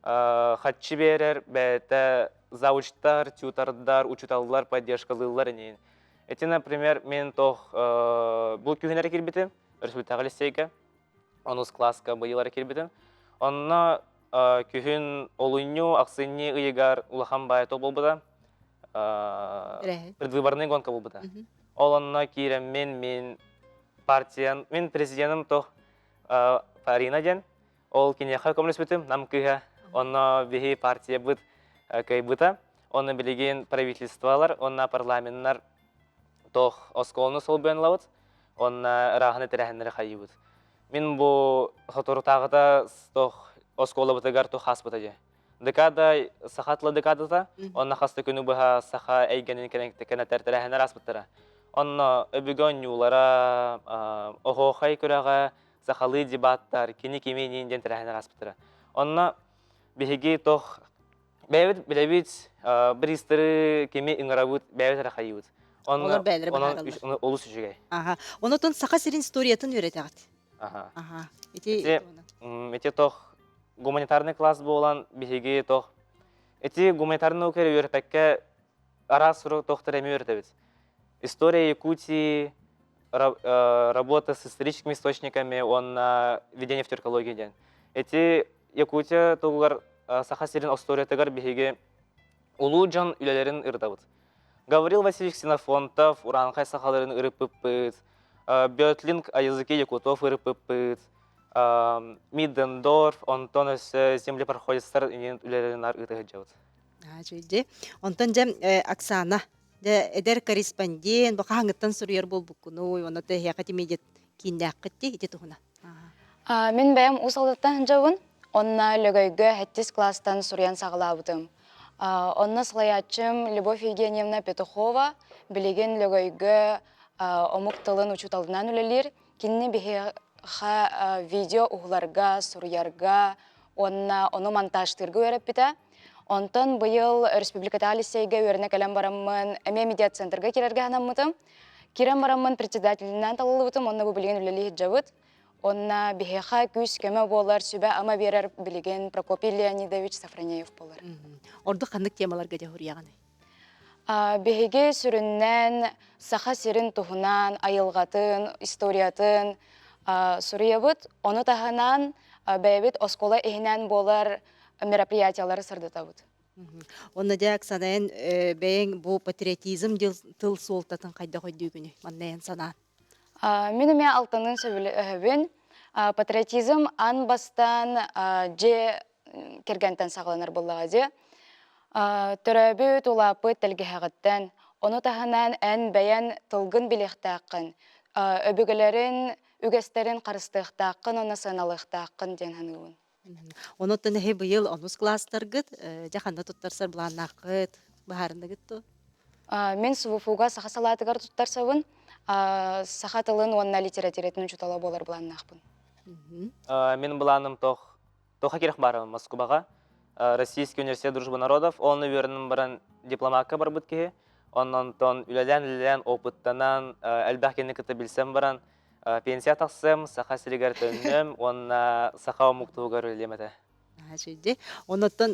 хатчы берер, бәйті заучтар, тютардар, учуталылар, поддержкалылар енейін. Эти, например, мен тоқ бұл күйінері келбетім, республикатағы лицейге, оныз класска бұйылары келбетім. Онна күхін олуйню, ақсыйны ұйығар улахан байты болбыда, предвыборный гонка болбыда. Оланна кейрем мен партиян, мен президентім тоқ Фарина ден, ол кенеха коммунист бітім, нам күйі, онна бейі партия бұд кай бұта, онна білеген правительствалар, онна парламенттар тоқ осколны сол бүйін лауыт, онна рағыны тірәхінлері қайы бұд. Мен бұл ғытыртағыда тоқ оскола бытыгар то хас бытыжы. Декада, сахатлы декадата, онна хасты күні бұға саха әйгенін кәнәктікені тәртірәхіне рас бұттыра. Онна өбігон юлара, оғоқай күрәға, сахалы дебаттар, кені кеменен ден тәрәхіне рас бұттыра. Онна бігеге тоқ, бәйбіт біләбіт, бір істері кеме үңірабыт, бәйбіт әрақайы бұд. Олар бәлері бағаралар. Оны олыс үшігей. Аха. Онотон сақа сирин историятын өретағат. Аха. Аха. Эти тох гуманитарный класс болан бихиги тох. Эти гуманитарный укері өрпәкке ара сұры тохтар әме өртәбіт. История Якутии, работа с историческими источниками, он введение в тюркологию ден. Эти Якутия тоғылар саха сирин историятығар бихиги улуджан үлелерін ырдабыт. Говорил Василий Ксенофонтов, уранқай сахаларын ырыппыппыт, Бётлинг о языке якутов ырыппыппыт, Миддендорф, онтон өсі землепроходецтер үлелерін ырытығы жауыт. Жойде. Онтон жам Оксана. Эдер корреспондент, бақа хаңыттан сұрыер бол бұқыну, оны тәхияқаты медет кейінді ақытте, ете тұғына. Мен бәйім ұсалдықтан жауын, онна лөгөйгі 7 класстан сұрыян сағылабыдым. Онна сылаячым Любовь Евгеньевна Петухова білеген лөгөйгі омук тылын учуталдынан үлелер, кенне бігеға видео ұғыларға, сұрыярға, оны монтажтырғы өріп біті. Онтан бұйыл Республиката Алисейге өріне кәлем барамын, әме медиацентрға керерге анамытым. Керем барамын председателінен талылы бұтым, онна бұл білген үлелі жауыт. Онна бігеға күз көмі болар, сөбә ама берер білген Прокопий Леонидович Сафронеев болар. Орды қандық темаларға да хұрияғаны? Бігеге сүріннен, саха сирин тұғынан, айылғатын, историятын сұрыябыт. Оны тағынан бәйбіт оскола ehinen болар мероприятиялары сырдытабыт. Онна да Оксанаен бәйін бұл патриотизм тыл солтатын қайда қойды күні, маннайын санаан. Меніме алтының сөбілігін патриотизм ан бастан же кергентен сағыланар болуға де. Түрәбі тулапы тәлгіғіттен, оны тағынан ән бәйін тылғын білектақын, өбігілерін, үгестерін қарыстықтақын, оны сыналықтақын ден ханығын. Оноттан әйі бұйыл 10 кластар гыт, жақанда тұттарсар бұлан ақыт, бағарында гытту? Мен сұвыфуға сақа салатығар тұттарсавын, сақа тылын онына литературетінің жұтала болар бұлан ақпын. Мен бұланым тоқа керек барым Москваға. Российский университет дружбы народов, оны өрінің бірін дипломатқа бар бұткеге. Оннан үлелен опыттанан, әлбәкені күті білсем баран, пенсия тақсым, сақа сілігер төнім, онна сақа омуқтуғар өлемеді. Жүйде. Оноттан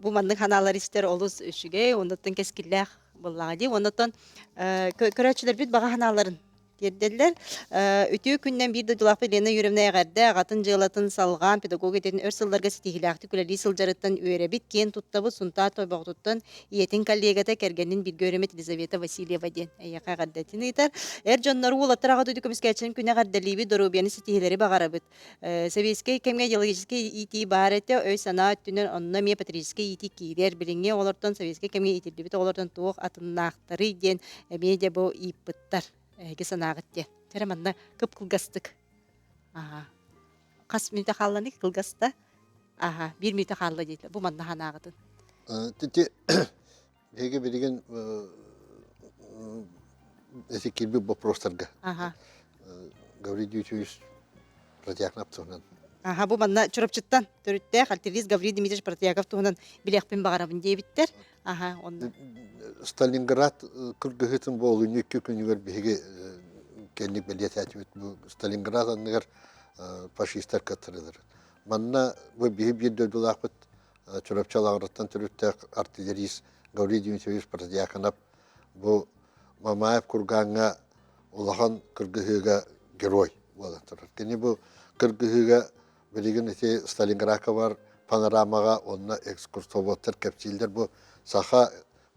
бұл мандың ханалар істер олыз үшіге, оноттан кескілләқ болаға де. Оноттан көрәтшілер бүт баға ханаларын дерделер. Өтеу күннен бір дұлақпы Лена Юрьевна әғәрді ағатын жылатын салған педагог ететін өрсілдарға сетихіләқті күләлі сылжарыттан өрәбіт кен тұттабы сұнта тойбақ тұттан иетін коллегата кәргенін бір көрімет Елизавета Васильева ден әйеқа ғардатын етер. Әр жонлары олаттыр ағады дүкіміскәтшін күні ғардалейбі дұрубияны сетихілері бағарабыт. Советскай кәмге идеологический ити бар әті өй сана өттінен онына ме патрический ити кейлер біліңе олардан советскай кәмге итілдібіті олардан туық атыннақтары ден әмейде бұл иппыттар. Гесан ағытте. Тәріманна көп қылғастық. Қас мүнті қалланы қылғаста. Bir мүнті қаллы дейді. Бұл манна хан ағытын. Тәте, бәйге береген әсе келбі вопростарға. Гаврий Дмитриевич Протякнап тұғынан. Бұл манна чұрапчыттан түрітті Хальтерис Гаврий Дмитриевич Протяков тұғынан білеқпен бағарабын дейбіттер. Сталинград кыргыгытын болу нөкке күнігер беге кәлік бәлет әтімет. Сталинград анығыр фашистар каттырылыр. Манна бұл беге бір дөділақпыт чұрапчалағыраттан түрітті артиллерист Гаврий Дмитриевич Протяканап бұл Мамаев күрғанға олахан кыргыгыға герой болан тұрыр. Кені бұл кыргыгыға білеген әте Сталинградқа бар панорамаға онына экскурсовоттар кәпсилдер бұл саха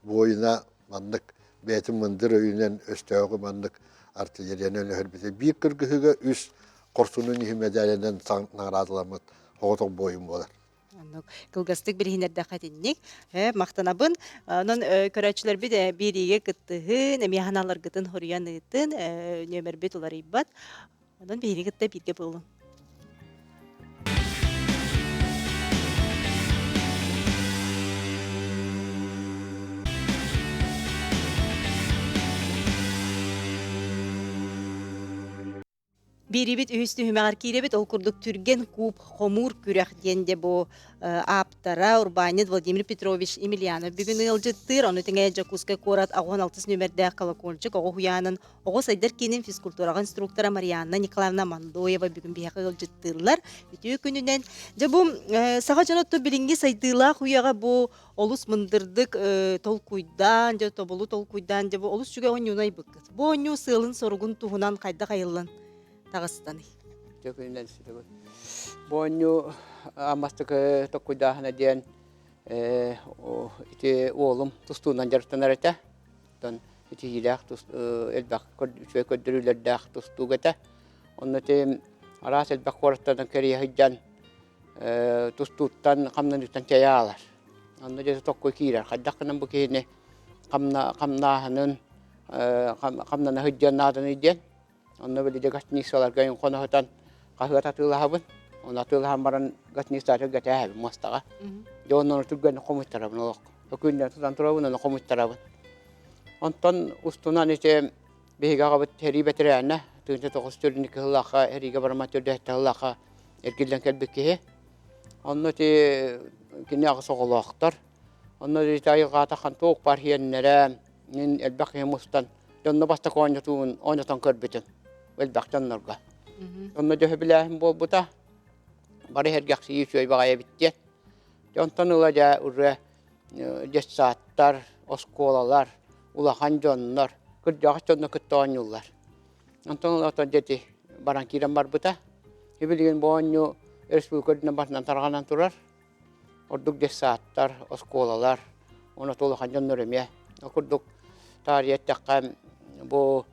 бойына мандык бәтім мындыр өйінен өстеуғы мандык артиллерияны өлі бір кіргігі үш қорсунun медалінен нағырадыламыд оғытық бойым болар. Кылгастык бірхинерді қатинник. Мақтанабын. Onun көрәтшілер біде береге кіттіғін, әмияханалар кіттін хориян үттін, нөмір бет олар иббат. Onun береге кітті бірге болын. Biribit ühüstü hümeğer kirebit ol kurduk türgen kup homur kürek diyende bu aptara Urbanit Vladimir Petrovich Emilianov bugün ılcıttır onu tenge Jakuska Korat 16 nömerde kalakolcuk oğu huyanın oğu saydır kinin fiskulturağı instruktora Marianna Nikolaevna Mandoyeva bugün bir ılcıttırlar. Bütün gününden de bu sağa canotto bilingi saydılar huyaga bu olus mındırdık tolkuydan de tobulu tolkuydan de bu olus çünkü onyunay bıkkız. Bu onyu sığılın sorugun tuhunan kayda kayılın. Dağıstanı. Tökünden size bu. Bonyu amastık tokuyda diyen o iti oğlum tustuğundan jarıtanar ete. Don iti hilak elbak şöyle ködürüler dağ tustuğu gete. Onu te aras elbak kortadan keriye hiccan tustuğuttan kamdan üstten çayalar. Onu da tokuy kirer. Kaddakının bu kihine kamnahanın kamdan hiccan nadını diyen. Onu böyle de gatnisalar gayın konuhatan kahve tatlılahabın. Onu atılhan baran gatnisar gatahabi mustaqa. Jonon turgan komutarabın olaq. Ökünden tutan turabın onu komutarabın. Ondan ustunan ise behiga qabıt heri betirene. Tünce toqustürünü kıhlaqa heriga baramatür dehte hıllaqa erkilden kelbekkehe. Onu te kini ağı soğulaqtar. Onu te tayı qataqan toq parhiyenlere nin elbaqhe mustan. Jonno basta koonyatun oonyatan körbetin. Elbaqtan norga. Onu da bilahim bu buta. Bari her gaksi yüzüyor bagaya bitti. Jontan ulaca urre cessaattar, oskolalar, ulahan jonlar, kırcağız jonlar kıttoğanyullar. Jontan ulatan dedi baran kiran bar buta. Hibilgin boğanyu Respublika'nın başından tarağanan turar. Orduk cessaattar, oskolalar, ona ulahan jonlar emye. Okurduk tarihi ettikkam bu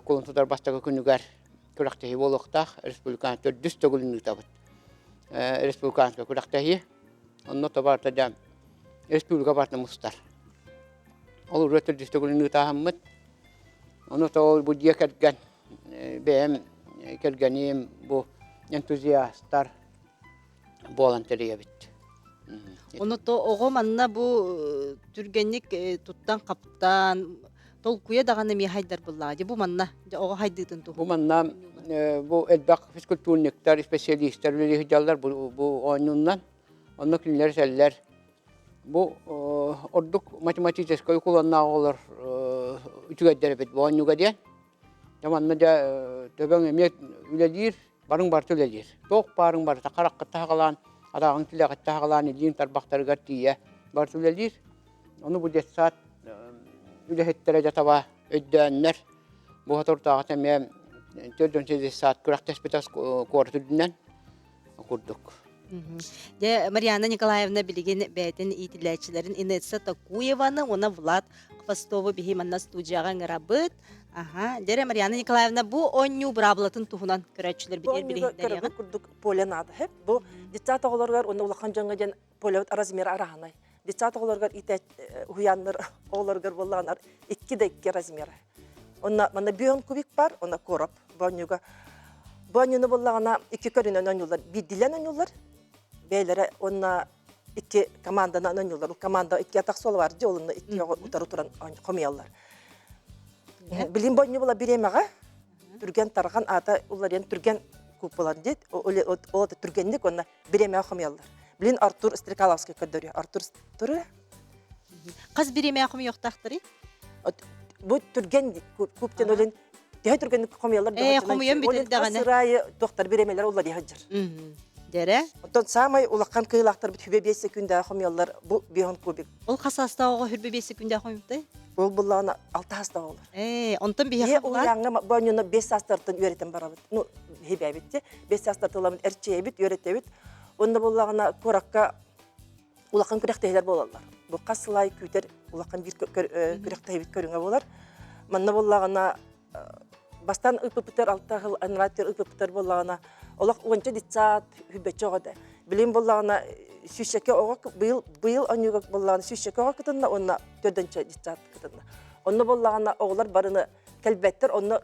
kulun tutar bastaka günüger. Kuraktahi boluqtaq Respublikan tördüs tögülünü tabıt. Respublikan kuraktahi onno tabarta jam Respublika barta mustar. Olu tördüs tögülünü tahammıt. Onno tol bu diye kergen BM kergenim bu entuziastlar volonteriye bit. Onu da oğum anna bu türgenlik tuttan kaptan tolkuya dağını mi haydar bulladı. Bu manna oğu haydıdın tu. Bu manna bu elbak fiskulturnikler, spesyalistler öyle hicallar bu oyunundan. Onun kimler seller. Bu orduk matematik kullanna olur. Üçüge derebet bu oyunuga diyen. Zamanla da töben emniyet üledir, barın bartı üledir. Tok barın barı takarak kıttağalan, adağın tile kıttağalan edin tarbaktarı gattiye bartı üledir. Onu bu desat ülehettere jataba öddenler. Bu hator tağıta meyem tördön sezi saat kurak tespitas kuartüdünden kurduk. De Mariana Nikolaevna bilgin beten itileçilerin Inetsa Takuyeva'nı ona Vlad Kvastova bihimanna studiyaga ngarabıt. Aha, dere Mariana Nikolaevna bu onyu brablatın tuhunan köreççiler bilir bilgiler yağı. Kurduk polenada hep bu dictat oğlargar onu ulaqan jangajan polevat arazmir arahanay. Dictat oğlargar ite huyanlar oğlargar bollanlar 2 dakika razmir. Ona mana biyon kubik var ona korap banyuga. Banyunu bollana 2 körünen oynuyorlar. Bir dilen oynuyorlar. Beylere ona 2 komandadan oynuyorlar. O komanda 2 atak sol var. Yolunda 2 utar oturan komiyalar. Bilim boynu bola bir emeğe. Türgen tarğan ata ular yani Türgen kupolar dit. O da Türgenlik ona bir emeğe komiyalar. Bilin Artur Strikalovski kadar. Artur Stre. Kız bir emeğe komi yok tahtırı. Bu Türgen kupten olan diğer Türgenlik komiyalar. Komiyon bitir dağına. Sırayı doktor bir emeğler ular yahacır. Dere. Ondan samay ulaqan kıyılaqtar bit hübe 5 sekunda komiyalar bu biyon kubik. Ol kasasta oğu hürbe 5 sekunda koyumdu. Ol bullağına 6 hasta olur. Ondan bir Ye yakın var. uyağına banyona 5 hastartın öğretim barabıt. Nu hebe bitti. 5 hastartın olamın erçeğe bit, öğrete bit. Onda bullağına korakka ulaqan kürekteyler bolarlar. Bu kasılay küter ulaqan bir kürektey bit körüne bolar. Manna bullağına bastan ıpıpıtır, altta hıl anratır ıpıpıtır bullağına. Olaq onca ditsat hübe çoğada. Bilim bullağına süşeke oğak, bıyıl anyuga bullağına süşeke oğak kıtında, onna tördönçe ditsat kıtında. Onna bullağına oğlar barını kelbettir, onna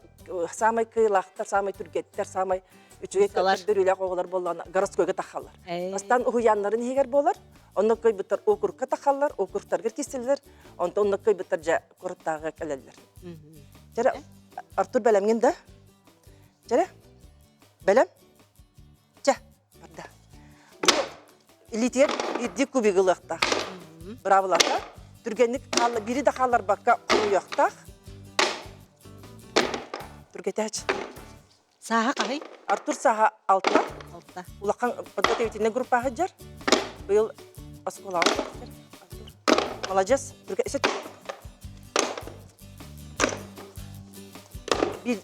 samay kıyılaqtar, samay türgettir, samay üçüge dörülek oğlar bullağına garaskoyga taxallar. Bastan uhuyanların heger bolar, onna köy bitir okurka taxallar, okurtargır kesildir, onna köy bitir koruttağı keleldir. Jere, Artur belemgin de, jere? Белем? Че, барда. Бу литер ирди кубик ылыктах. Бравлата. Түргенlik қалы, бири да қалар бакка қойықтақ. Түргетәч. Саха қағай? Артур саха алта. Алта. Улақан подготовительный группа хаджар. Был осколал. Артур. Молодец. Түргетәч. Bir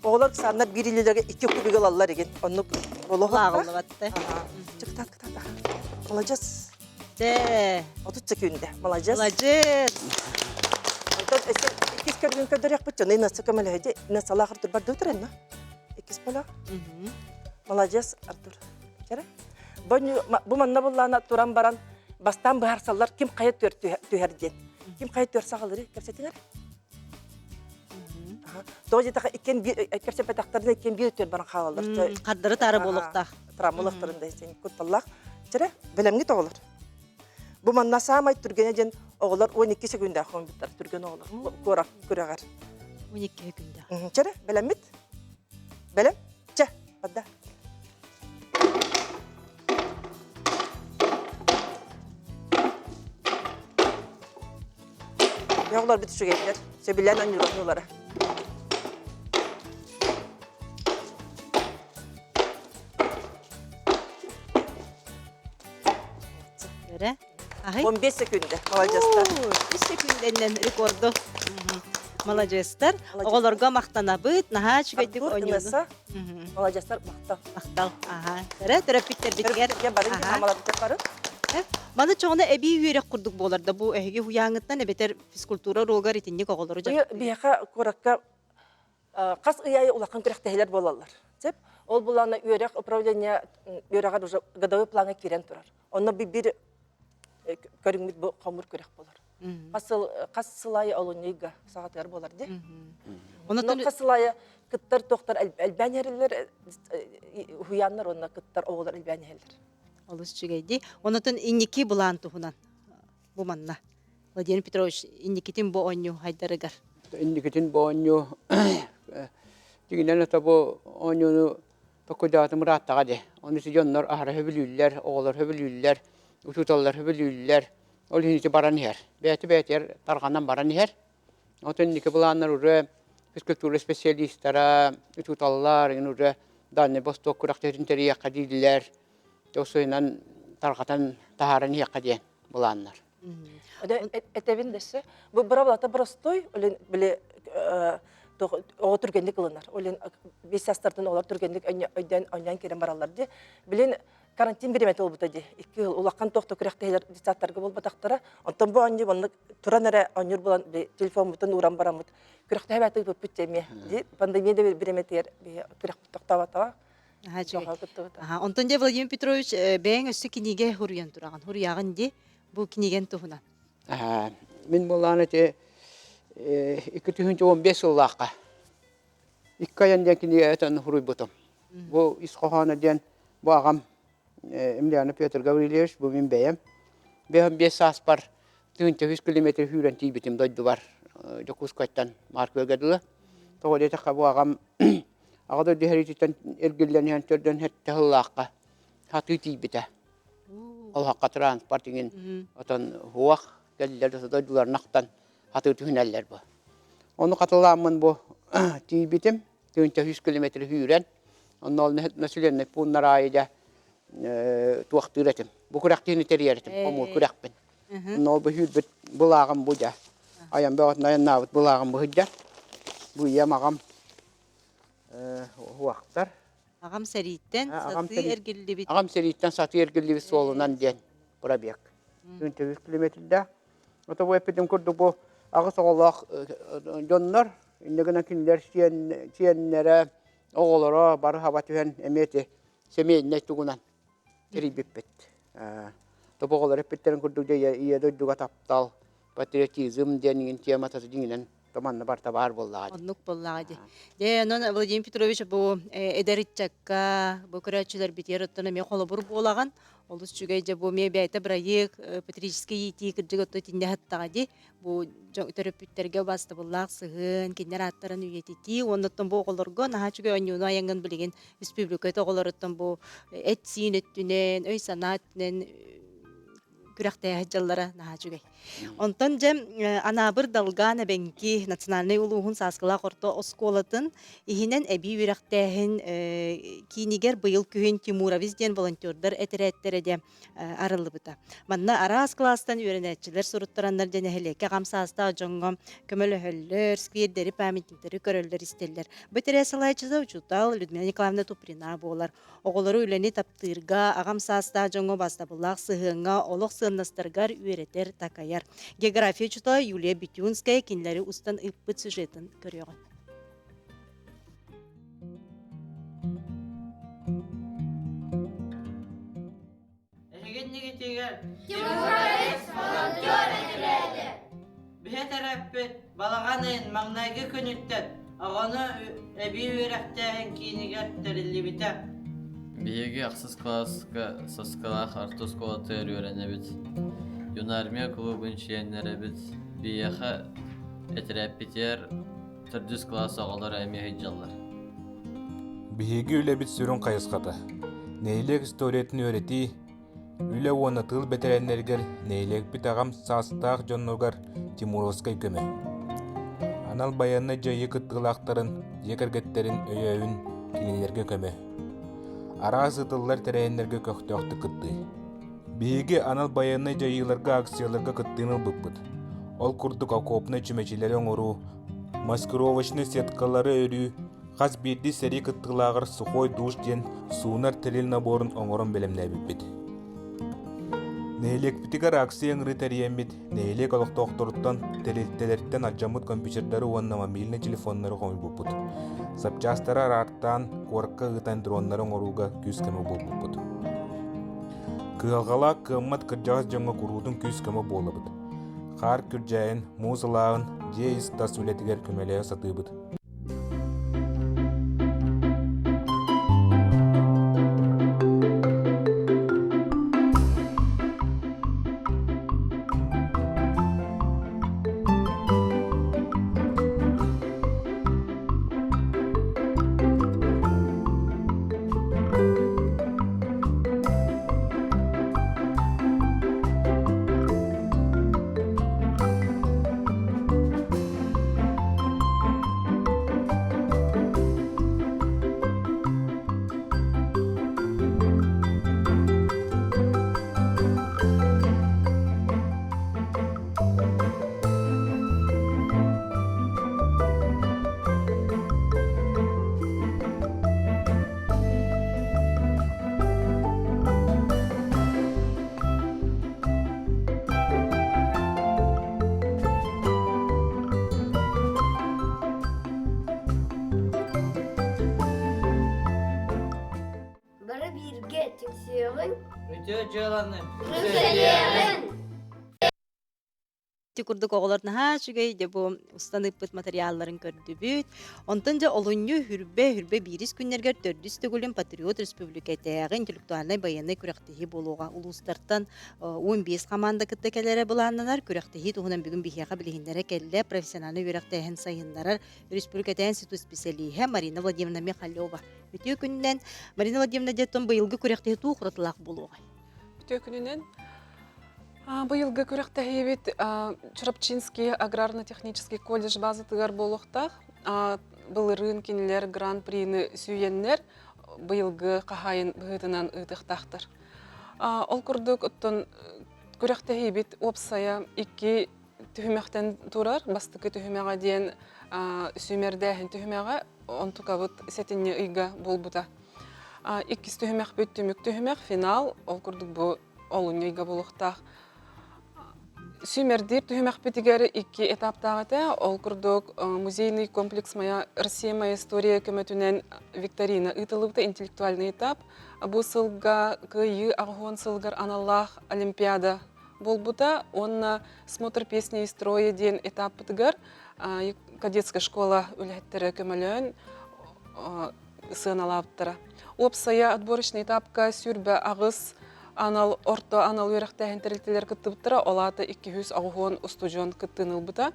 oğlar sanlar birililere 2 kubik alallar egen. Onu Lağılы батты. Çık tat. Молодец. Де. 30 секунде. Молодец. Молодец. Антон эсен ikis körgün köder yapıp ne nasıl kamel hadi ne salah Artur bar dötren na. İkis pala. Молодец Artur. Kere. Bu manna bullana turan baran bastan bahar sallar kim kayıt tüherden. Kim kayıt tür sağları kersetiner. Doje ta iken bir kerse petaktarda iken bir tür baran halalar. Қаддыры тары болуқтақ. Tramolaklarında sen kutallah. Kere belemgi toğlar. Bu manna samay türgene jen oğlar 12 sekunda xon bitar türgen oğlar. Korak köregar. 12 günde. Çere belemit. Belem. Çe. Badda. Yağlar bitişe geldiler. Sebilen anılara. Göre. Ahai. 15 sekunde. Молодецтар. 5 sekundenden rekordu. Молодецтар. Оғыларға мақтана бұд, наға чүгейдік Артур ойнуды. Инесса. Молодецтар мақта. Мақтал. Аха. Göre, төрәппеттер біткер. Я барын хамалады барын. Маны çoğuna ebi üyerek kurduk bolarda. Bu ehge huyangıttan ebeter fiskultura rogar itinlik oğulları Бия бияха коракка кас ыяй улакан күрәктәһләр болалар. Дип, ол буланы үерәк управление үерәгә уже годовой планга кирен турар. Онны бир көрүнгүт бу камыр күрәк булар. Касылай алунига сагатар болар ди. Оны Но касылай кыттар токтар әлбәнерләр хуяннар онна кыттар оğullar әлбәнерләр. Олыс чүгейди. Онытын инники булан тухунан. Bu manna. Vladimir Petrovich innikitin bu oyunu haydarıgar. Indiketin bu onyu diginen tabu onyunu tokudatım rahatta de. Onu sijonlar ahra höbülüller, oğlar höbülüller, ututallar höbülüller. Ol hinci baran her. Beter targandan baran her. Otun indike bulanlar ure fiskultura spesyalistlara, ututallar, ure danne bostok kurakterin teriya kadiller. Tosuinan targatan taharan yakadiyen bulanlar. Этевин десе, бу бравлата простой, олен биле о түргенлек кылынар. Олен 5 жаштардан олар түргенлек ойдан керен баралар ди. Билен карантин беремет болбута ди. 2 жыл улаккан токто күрәктәйләр диссаттарга болбатактара. Онтон бу анҗы бунны туранара анҗыр булан телефон бутын уран барамыт. Күрәктә хәбәте бу питеме ди. Пандемияда береметер күрәк токтавата. Aha, ondan de Vladimir Petrovich ben üstü kinige huryan turagan. Huryagan di bu kinigen tuhuna. Min bulana te 2015 yıllıqa. İkkayan den kinige etan huruy butum. Bu iskohana den bu ağam Emiliano Petr Gavrilyevich bu min beyem. Behem 5 aspar 100 kilometre hüren tibitim doydu var. Dokuskaytan mark vergedile. Toğde ta bu ağam Ağda diherititan ergillenihan törden hette hıllaqqa hatı tibite. Ol haqqa transportingin atan huaq geldiler de dolar naqtan hatı tühüneller bu. Onu qatılamın bu tibitim 100 kilometre hüren. Onu ol nesilenle punnar ayda tuaqtüretim. Bu kuraqtini teriyeretim. Omur kuraqpin. Onu ol bu hürbet bulağım buca. Ayam bevat nayan navut bulağım bu hüdder. Bu yamağım huaqtar. Ağam seritten satı ergilli bit. Ağam seritten satı ergilli bit solunan den. Bura biyek. 100 kilometrede. Ota bu epidim kurduk bu ağız oğlaq jonlar. İndegana kinler siyenlere oğlara barı hava tühen emeti semeyinne tugunan. Teri bippet. Topu oğlar epitlerin kurduk da iya doyduga taptal. Patriotizm deningin tiyamatası dinginen. Tomanna barta var bolladı. Onluk bolladı. De non Vladimir Petrovich bu ederitçakka bu küreçiler bitiyor otana me kolobur bolagan. Олус чүгей же бу мебяйта брайык патрический ити кырдык отто тинде хаттагади бу төрөпүттерге басты буллак сыгын кинер аттарын үйетити оннотон бу оголорго наха чүгей онюну аянган билген республиката оголороттон бу эт сиин өттүнен өй санаатнен күрәхтәһә җыллары наһа жүгәй. Онтон җем анабыр далгана бенки национальный улуһун саскыла корто осколатын иһинен әби үрәхтәһин кинигер быел күһен Тимуровиз ден волонтердар этерәттереде арылыбыта. Манна арас класстан үрәнәтчеләр суруттараннар ден әһлекә гамсаста җоңгом көмөлөһөлләр, сквиддери памятниктери көрөлләр истелләр. Бетерә салайчыза учутал Людмила Николаевна Туприна болар. Оголары үләне таптырга агамсаста җоңго баста булак сыһыңга олох сыннастыргар үйретер такаяр. География чута Юлия Битюнская кинләре устан иппыт сюжетін көрüyor. Тимуровец волонтер этиләде. Бе тарафы балаганын маңнайгы күнүттен аганы эби үрәхтәһен кинигә терилибите. Биеге ақсыз класска соскалах артус колаты өренебит. Юнармия клубын чиеннеребит. Биеха этрепитер түрдүс класс оголор әмеһи жаллар. Биеге үлебит сүрүн кайыската. Нейлек историятын өрети, үле уона тыл бетереннергер нейлек бит агам састаах жоннугар Тимуровскай көмө. Анал баянна жайы кыттылактарын, жекергеттерин өйөүн кинилерге көмө. Араз ытыллар терәйеннерге көктөктү кытты. Биеге анал баянна жайыларга акцияларга кыттыыныл быппыт. Ол курдук окопны чүмечилери оңору, маскировочный сеткалары өрүү, қаз бирди сери кыттылагар сухой душ ден суунар телил наборун оңорон белемнебиппит. Нейлек битигар акция ыңры тәриембит, нейлек олықтоқторуттан телилтелерттен аджамыт компьютердары уанна мобильный телефоннары қомыл буппут. Запчастары арттан корка ытан дроннары оңоруга күз кемі болбуппут. Кыалгала кыммат кыржағыз жаңа курудун күз кемі болабыт. Қар күржайын, музылағын, жейіз тас үлетігер көмелеге сатыбыт. Курдук оголорна ха чүгей де бу устаныппыт материалларын көрдүбүт. Онтон же олунню хүрбе бирис күннергер төрдүстөгүлүн Патриот Республикатагы интеллектуальный баянный күрәктеһи болууга улустартан 15 команда кыттакелере буланнар күрәктеһи тугунан бүгүн бихяга билихиндере келле профессиональный күрәктеһин сайыннарар Республиката институт специалиһе Марина Владимировна Михайлова. Бүтө күннен Марина Владимировна деттон быйылгы күрәктеһи туухрытылак болууга. Бүтө күнүнен быйылгы күрәктәһибит Чурапчинский аграрно-технический колледж базатыгар болуктах былырын кинилер гран-прины сүйеннер быйылгы кахайын быгытынан ытыктактыр. Ол курдук оттон күрәктәһибит опсая 2 түһүмәктән турар, бастыкы түһүмәгә диен сүймәрдәһин түһүмәгә онтукабыт сетинне ыйга болбута. 2 түһүмәк бүттүмүк түһүмәк финал ол курдук бу олун ыйга болуктах. Сүймердир түһүмәк битигәре 2 этаптагыта ол курдук музейный комплекс моя Россия моя история көмөтүнен викторина ытылыбыта интеллектуальный этап. Бу сылга кыйы агон сылгар аналлах олимпиада болбута. Онна смотр песни и строя ден этап битигәр кадетская школа үләттәре көмөлөн сыналаптыра. Опсая отборочный этапка сүрбә агыс орто анал үйрәктәһен терилтелер кыттыбыттыра, олаты 200 ағуын устужон кыттынылбыта.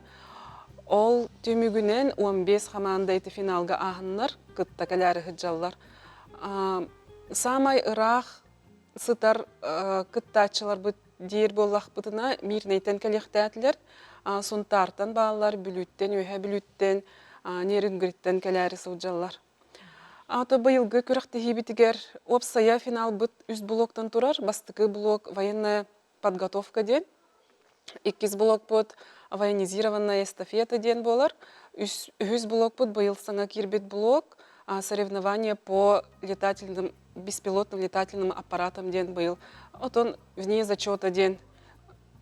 Ол төмігінен 15 командайты финалга ағыннар, кытта кәләрі хыджаллар. Самай ырақ сытар кыттачылар бұт дейір боллақ бұтына мирнейтен кәлектәтілер, сонтартан бағалар бүліттен, өйе бүліттен, нерінгіриттен кәләрі сылджаллар. Аты бұйылғы көріқті хейбітігер опсая финал бұт үз блоктан тұрар, бастықы блок военная подготовка ден, 2 блок бұт военизированная эстафета ден болар, үз блок бұт бұйыл саңа кирбет блок, соревнования по беспилотным летательным аппаратам ден был. Вот он вне зачета ден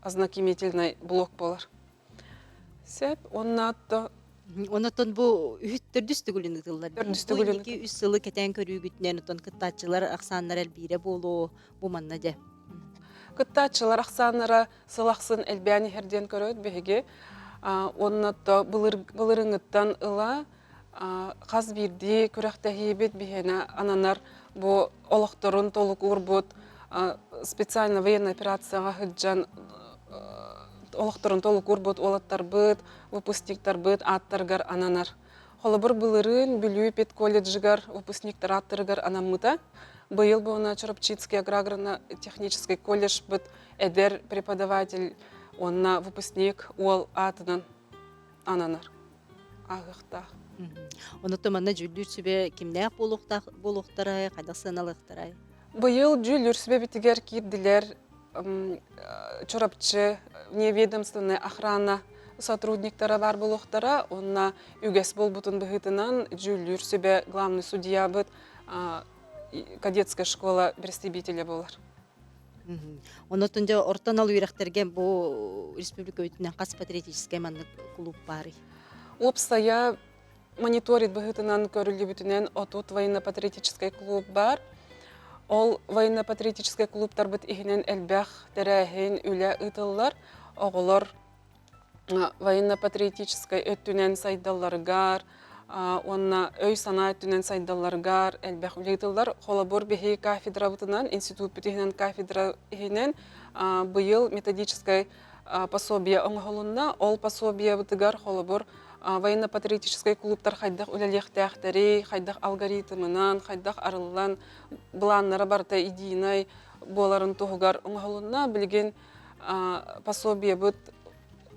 ознакомительный блок болар. Сеп, он нато. Онотон бу үһүттөрдүстүгүлүн ытыллар. Төрдүстүгүлүн. Бу 2-3 сылы кетен көрүүгүтнен отон кыттачылар аксаннар элбире болуу бу манна де. Кыттачылар аксаннара сылаксын элбяни херден көрөт беге. Оннато былырыңыттан ыла қаз бирди көрөктәһибет бихена ананар бу олохторун толук урбут специально военная операцияга хыджан олохторун толук урбут олаттар быт, выпускниктар быт аттаргар ананар. Холобур былырын бүлүү пет колледжигар выпускниктар аттаргар анамыта. Быйыл буна Чоропчицкий аграрно-технический колледж быт эдер преподаватель, онна выпускник ол атынан ананар. Агыктах. Онотон манна жүллүр сүбе кимнәк болуктары, кайда сыналыктары. Быйыл жүллүр сүбе битигер кирдилер Чоропчы неведомственная охрана сотрудниктары бар болуктара, онна үгес болбутун быгытынан жүллүр сүбе главный судья быт кадетская школа берестебителя болар. Онотон жа ортон алуу үйрәктерге бу республика өтүнөн кас патриотический маннык клуб бар. Опсая мониторит быгытынан көрүлү бүтүнен отут военно-патриотический клуб бар. Ол военно-патриотический клубтар бит ихинен элбэх терәһин үлә ытыллар. Оголор военно-патриотический өттүнен сайдалларгар, онна өй сана өттүнен сайдалларгар элбэх үлә ытыллар. Холобор бихи кафедра бутынан, институт бүтүнен кафедра ихинен быйыл методический пособие оңголунна, ол пособие бутыгар холобор военно-патриотический клубтар хайдах үлелехтәхтәри, хайдах алгоритмынан, хайдах арыллан бланнары барта идейной боларын туғығар оңғалына білген пособие бұд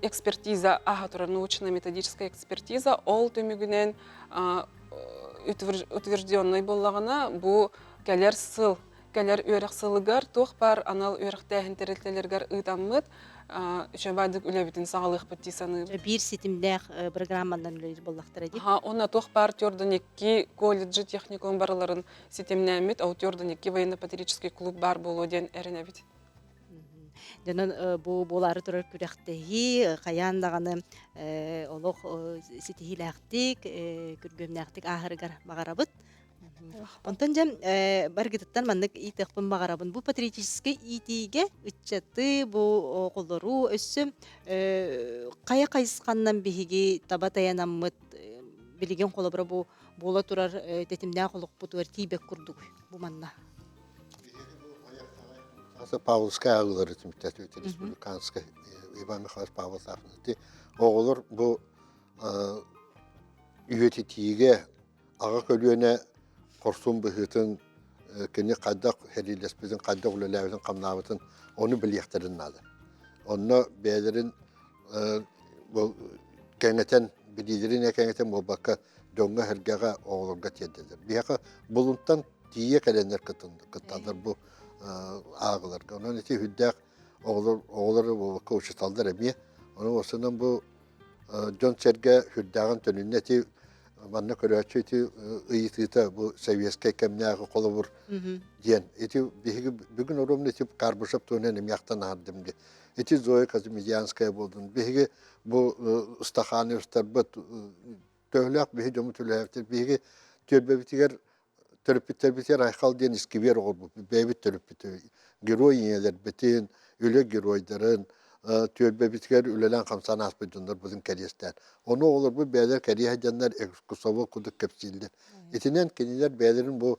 экспертиза, ағатура научно-методическая экспертиза, ол төмігінен утвержденный боллағына бұ кәлер сыл, кәлер үйрек сылыгар, туқ бар анал үйрек тәхін тәрелтелергер ұйтаммыд, Шабадык үләбитин сағылық бітті саны. Бір сетімдәқ программадан үләйір боллақтыра дейд? Онна тоқ бар тёрдан екки колледжі техникум барыларын сетімнәмет, ау тёрдан екки военно-патриотический клуб бар болу ден әрінәбет. Дөнөн бу болары турар күрәктәһи, каяндаганы олох сетихиләхтик, күргөмнәхтик ахыргар багарабыт. Онтон жам баргыттан маннык итекпин багарабын. Бу патриотический итиге иччаты бу колору өссүм кая кайысканнан биһиги таба таянаммыт билеген колобра бу бола турар тетимдә колок бутур тибек курдук бу манна. Аса Павловская агылары тимтәт өтә республиканская Иван Михайлович Павлов сафнаты. Оголор бу үйөти тиге ага көлүнө Корсун быһытын кене кадак херилеспезин кадак үлеләбезин камнабытын оны билектирин нады. Онно бәлерин бу кеңетен билидирин кеңетен бу бакка дөнгө хергага оголорга теддер. Бияка булунтан тие календар кыталдар бу агыларга. Онон эти хүддәк оголор бу коучталдар эми. Оны осынан бу Жон Черге хүддәган төнүннәти Манна көрәчети ыйытыта бу советский кемнәгы колобур ден. Эти бүгүн оромны тип карбышап төнен мяктан ардымды. Эти Зоя Казимедянская болдун. Биги бу Стахановтар бут төһләк биги дөмүтүләптер. Биги төрбебитигер төрпитер айхал ден искивер олбу. Бебит төрпитер геройлер битен, үле геройдарын Türbebitker ülelen kamsan aspıdınlar bizim keriyestler. Onu olur bu beyler keriye canlar ekskusovo kuduk kepsildir. Etinen kendiler beylerin bu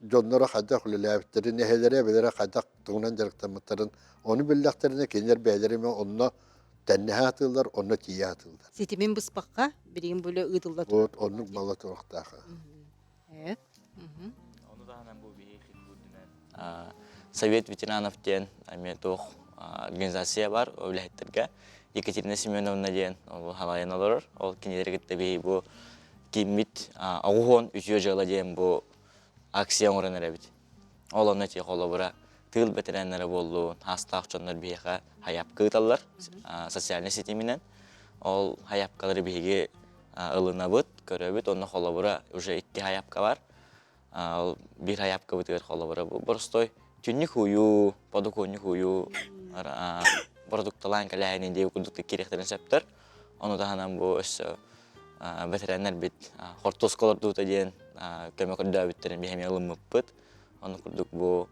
Jonlara kadar kulülebilerin nehelere belere kadar tuğunan jarıktamıtların onu billaklarına kendiler belerime onunla tennehe atılırlar, onunla tiye atılırlar. Sitimin bıspakka biriyim böyle ıdılda Bu onun balı tuğuktağı. Evet. Onu da hemen bu bir hikmet Совет ветеранов ден аме тох организация бар өвләһеттерге Екатерина Семеновна ден ол халайын олар ол кинелергетте бей бу киммит агуон үчөө жала ден бу акция орыныр бит. Ол оны те колобура тыл ветераннары болду хастак чоннор бейха хаяп кыталлар социальный сети менен ол хаяпкалары бейге ылынабыт көрөбүт оны колобура уже 2 хаяпка бар. Ол бир хаяпка битер колобура бу простой Тюнник хую, подоконник хую, продукталан каляйнин деп кудукты керектерин септер. Оны да ханам бу өс ветераннар бит хортосколор дута ден көмөк өдөбүттерин бехеме ылыммыппыт. Оны курдук бу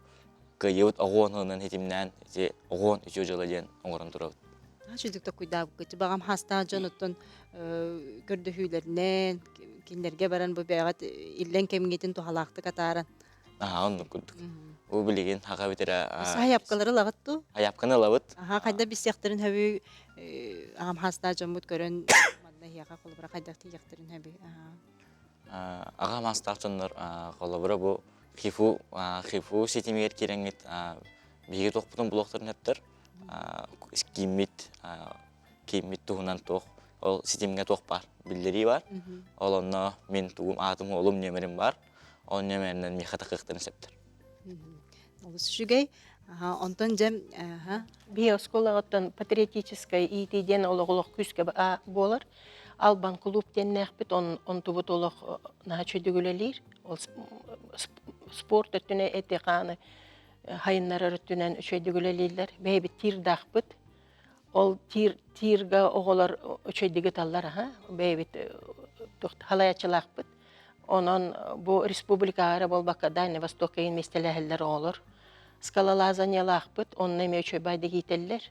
кыйыбыт огонунун хитимнен же огон үчөө жылы ден оңорун турабыт. Çocukta kuyda bu bagam hasta jonotun gördühülerinen kinlerge baran bu begat illen kemgetin tohalakты kataran. Onu kurduk. Bu bilgin haga bitira. Hayapkaları lagattu. Hayapkаны лабыт. Aha kayda biz yaktarın habi agam hasta jonmut görün manna hiyaga kolubra kayda yaktarın habi. Agam hasta jonlar kolubra bu хифу сетимер кереңет биге токпутун блоктарын эптер. Киммит туһунан тох ол сетимге тох бар. Биллери бар. Ол онно мен тугум атым олум немерим бар. Он немеринен михата кыктын септер. Олус шүгей, онтон жем, Биосколагаттан патриотическая идеян ологолох күскә болар. Албан клуб теннәхбит он тубут олох начы дөгүлелер. Ол спорт өтүнө этеканы хайыннар өтүнөн өчөй дөгүлелерлер. Бәйби тир дахбит. Ол тирга оголар өчөй дигиталлар бәйби тохт халаячылакбит. Онон бу республикара болбакка Дальний Восток кейин местелехеллер олар. Скалалазанялахбыт, онна мечөй байды кителлер.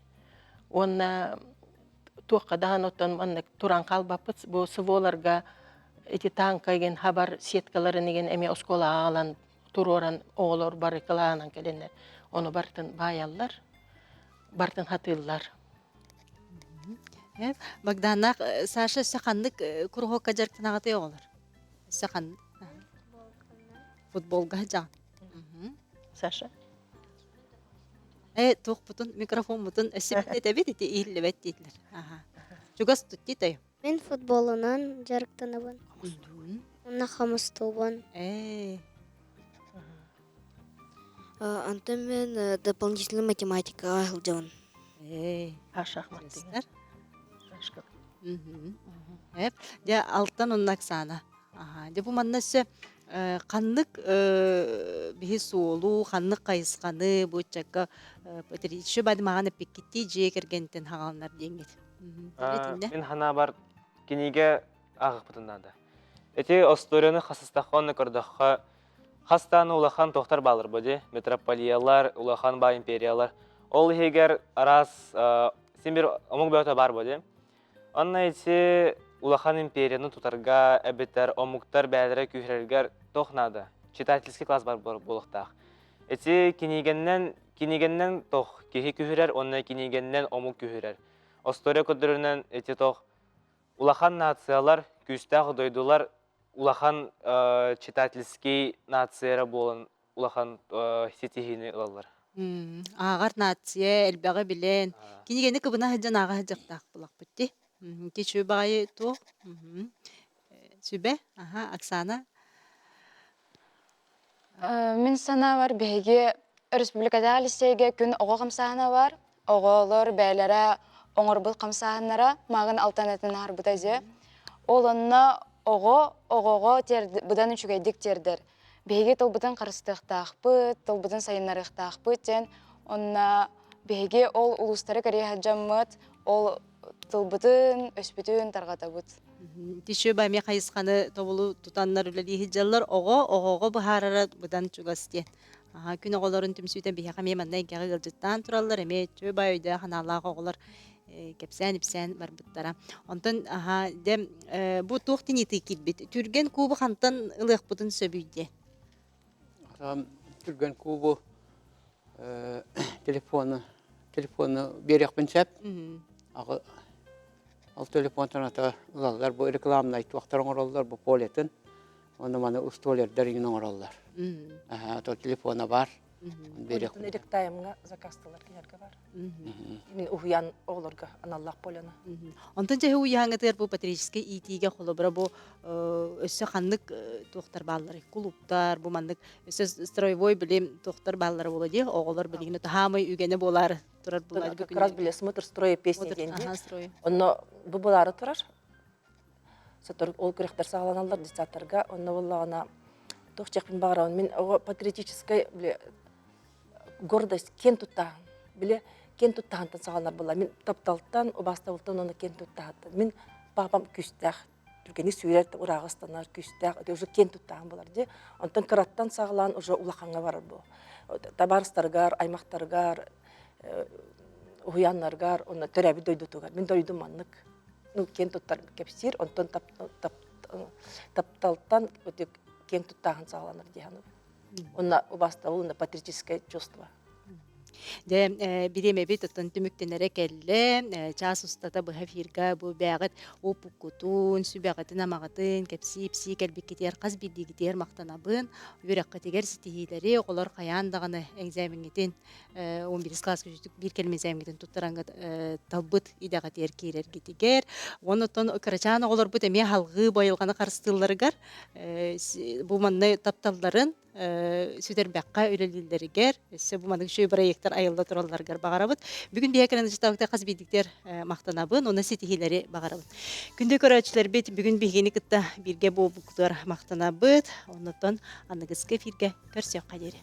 Онна туқадан оттан маннык туран калбаппыт, бу сыволарга эти танкаген хабар сеткаларын еген эме оскола алан туроран олар барыкаланан келенер. Оны бартын баяллар, бартын хатыллар. Багданак Саша саканнык кургокка жарктанагаты олар. Сахан футболга жан. Саша. Тух бутун микрофон бутун эсипте тебит ити ииллебет дитлер. Чугас тутти тай. Мен футболунан жарыктанабын. Уна хамыстубын. Антон мен дополнительный математика алжабын. Шахмат деген. Де алттан оннак сана. Де бу маннасы каннык бихи суолу, каннык кайысканы, бу чакка патричи бады маганы пиккитти жие кергентен хагалнар деңгет. Мен хана бар киниге агып бутунда. Эти историяны хасыстаханны көрдөккө хастаны улахан тохтар балыр боди, метрополиялар, улахан ба империялар. Ол егер арас симбир омук бөтө бар боди. Анна эти улахан империяны тутарга эбеттер омуктар бәлере күһрәргә тохнады. Читательский класс бар булыктак. Эти кинигеннен тох кихи күһрәр, онна кинигеннен омук күһрәр. История көдөрүнөн эти тох улахан нациялар күстәг дойдулар, улахан читательский нацияра болон улахан сетихини алалар. Агар нация элбәгә билен. Кинигенне кыбына хаҗан ага хаҗактак булак битти. Кечү багы то. Сүбе, Оксана. Мен сана бар беге республикада лисеге күн ого камсахана бар. Оголор бәйләре оңорбул камсаханнара магын алтанатын харбытазе. Олонна огого будан үчүгө диктердер. Беге толбутан карыстыктакпыт, толбутан сайыннарыктакпыт тен онна беге ол улустары Корея хаҗаммыт, ол толбутын өспүтүн таргатабыт. Тишө бами кайысканы тобулу тутаннар үлели хиҗаллар ого бахарара будан чугасте. Күн оголорун түмсүтен бихе каме маннай гагы гылжыттан тураллар эме чө байда ханалага оголор кепсен бар буттара. Онтон дем бу тохтини тикит бит. Түрген кубы хантан ылык бутун сөбүйдө. Түрген кубу телефону берек бенсеп. Ал телефон таната улалар бу рекламны айтып оңороллар бу полетін. Оны маны устолердер үйін оңороллар. То телефона бар. Берек. Эрек тайымга закастылар кинерге бар. Мен уян олорга аналлах полена. Онтон жа уяңытыр бу патриотический итиге холобра бу өссө ханнык тохтар баллары, клубтар, бу мандык өссө строевой билем тохтар баллары боло ди, оголор билигине хамай үгене болар. Турар булар Как раз биле смотр строя песни Ага, денди. строй. Онно бу булары турар. Сотор ол күректер сагаланалар диктаторга, онно буллагана тохчакпин багарауын мен патриотический биле гордость кен туттаган биле кен туттаган сагалар була. Мен тапталтан убастабылтан оны кен туттаган. Мен папам күстәк түргени сүйләр урагыстанар күстәк өтө уже кен туттаган булар ди. Онтон кыраттан сагалан уже улаканга барар бу. Табарстаргар, аймактаргар, уяннаргар, оны төрәби дойдутугар. Мен дойдум маннык. Ну кен туттар кепсир, онтон тапталтан өтө кен туттаган сагаланыр дигән. Онна убастабылында патриотическое чувство. Де биреме бит оттон түмүктенере келле, час устата бу хафирга бу бягыт опукутун, сүбягатын амагатын, кепсипси келбикетер каз бидигитер мактанабын, үрөккө тегер ситихилери олар каяндаганы экзамениңитин 11 класс күчтүк бир келме экзамениңитин туттараңга талбыт идага тер кирер гитигер. Онотон карачан олар бу теме халгы байылганы карстыларыгар бу манны тапталларын сүтербәккә үлелиләргәр, се бу моның шөй проекттар айылда торалларгар багарабыт. Бүген биякәнен җитәктә кыз бидиктер мактанабын, оны ситихиләре багарабыт. Күндә көрәчләр бит бүген бигене кытта биргә бу буктар мактанабыт, оннан аныгызга фиргә көрсәк кадәр.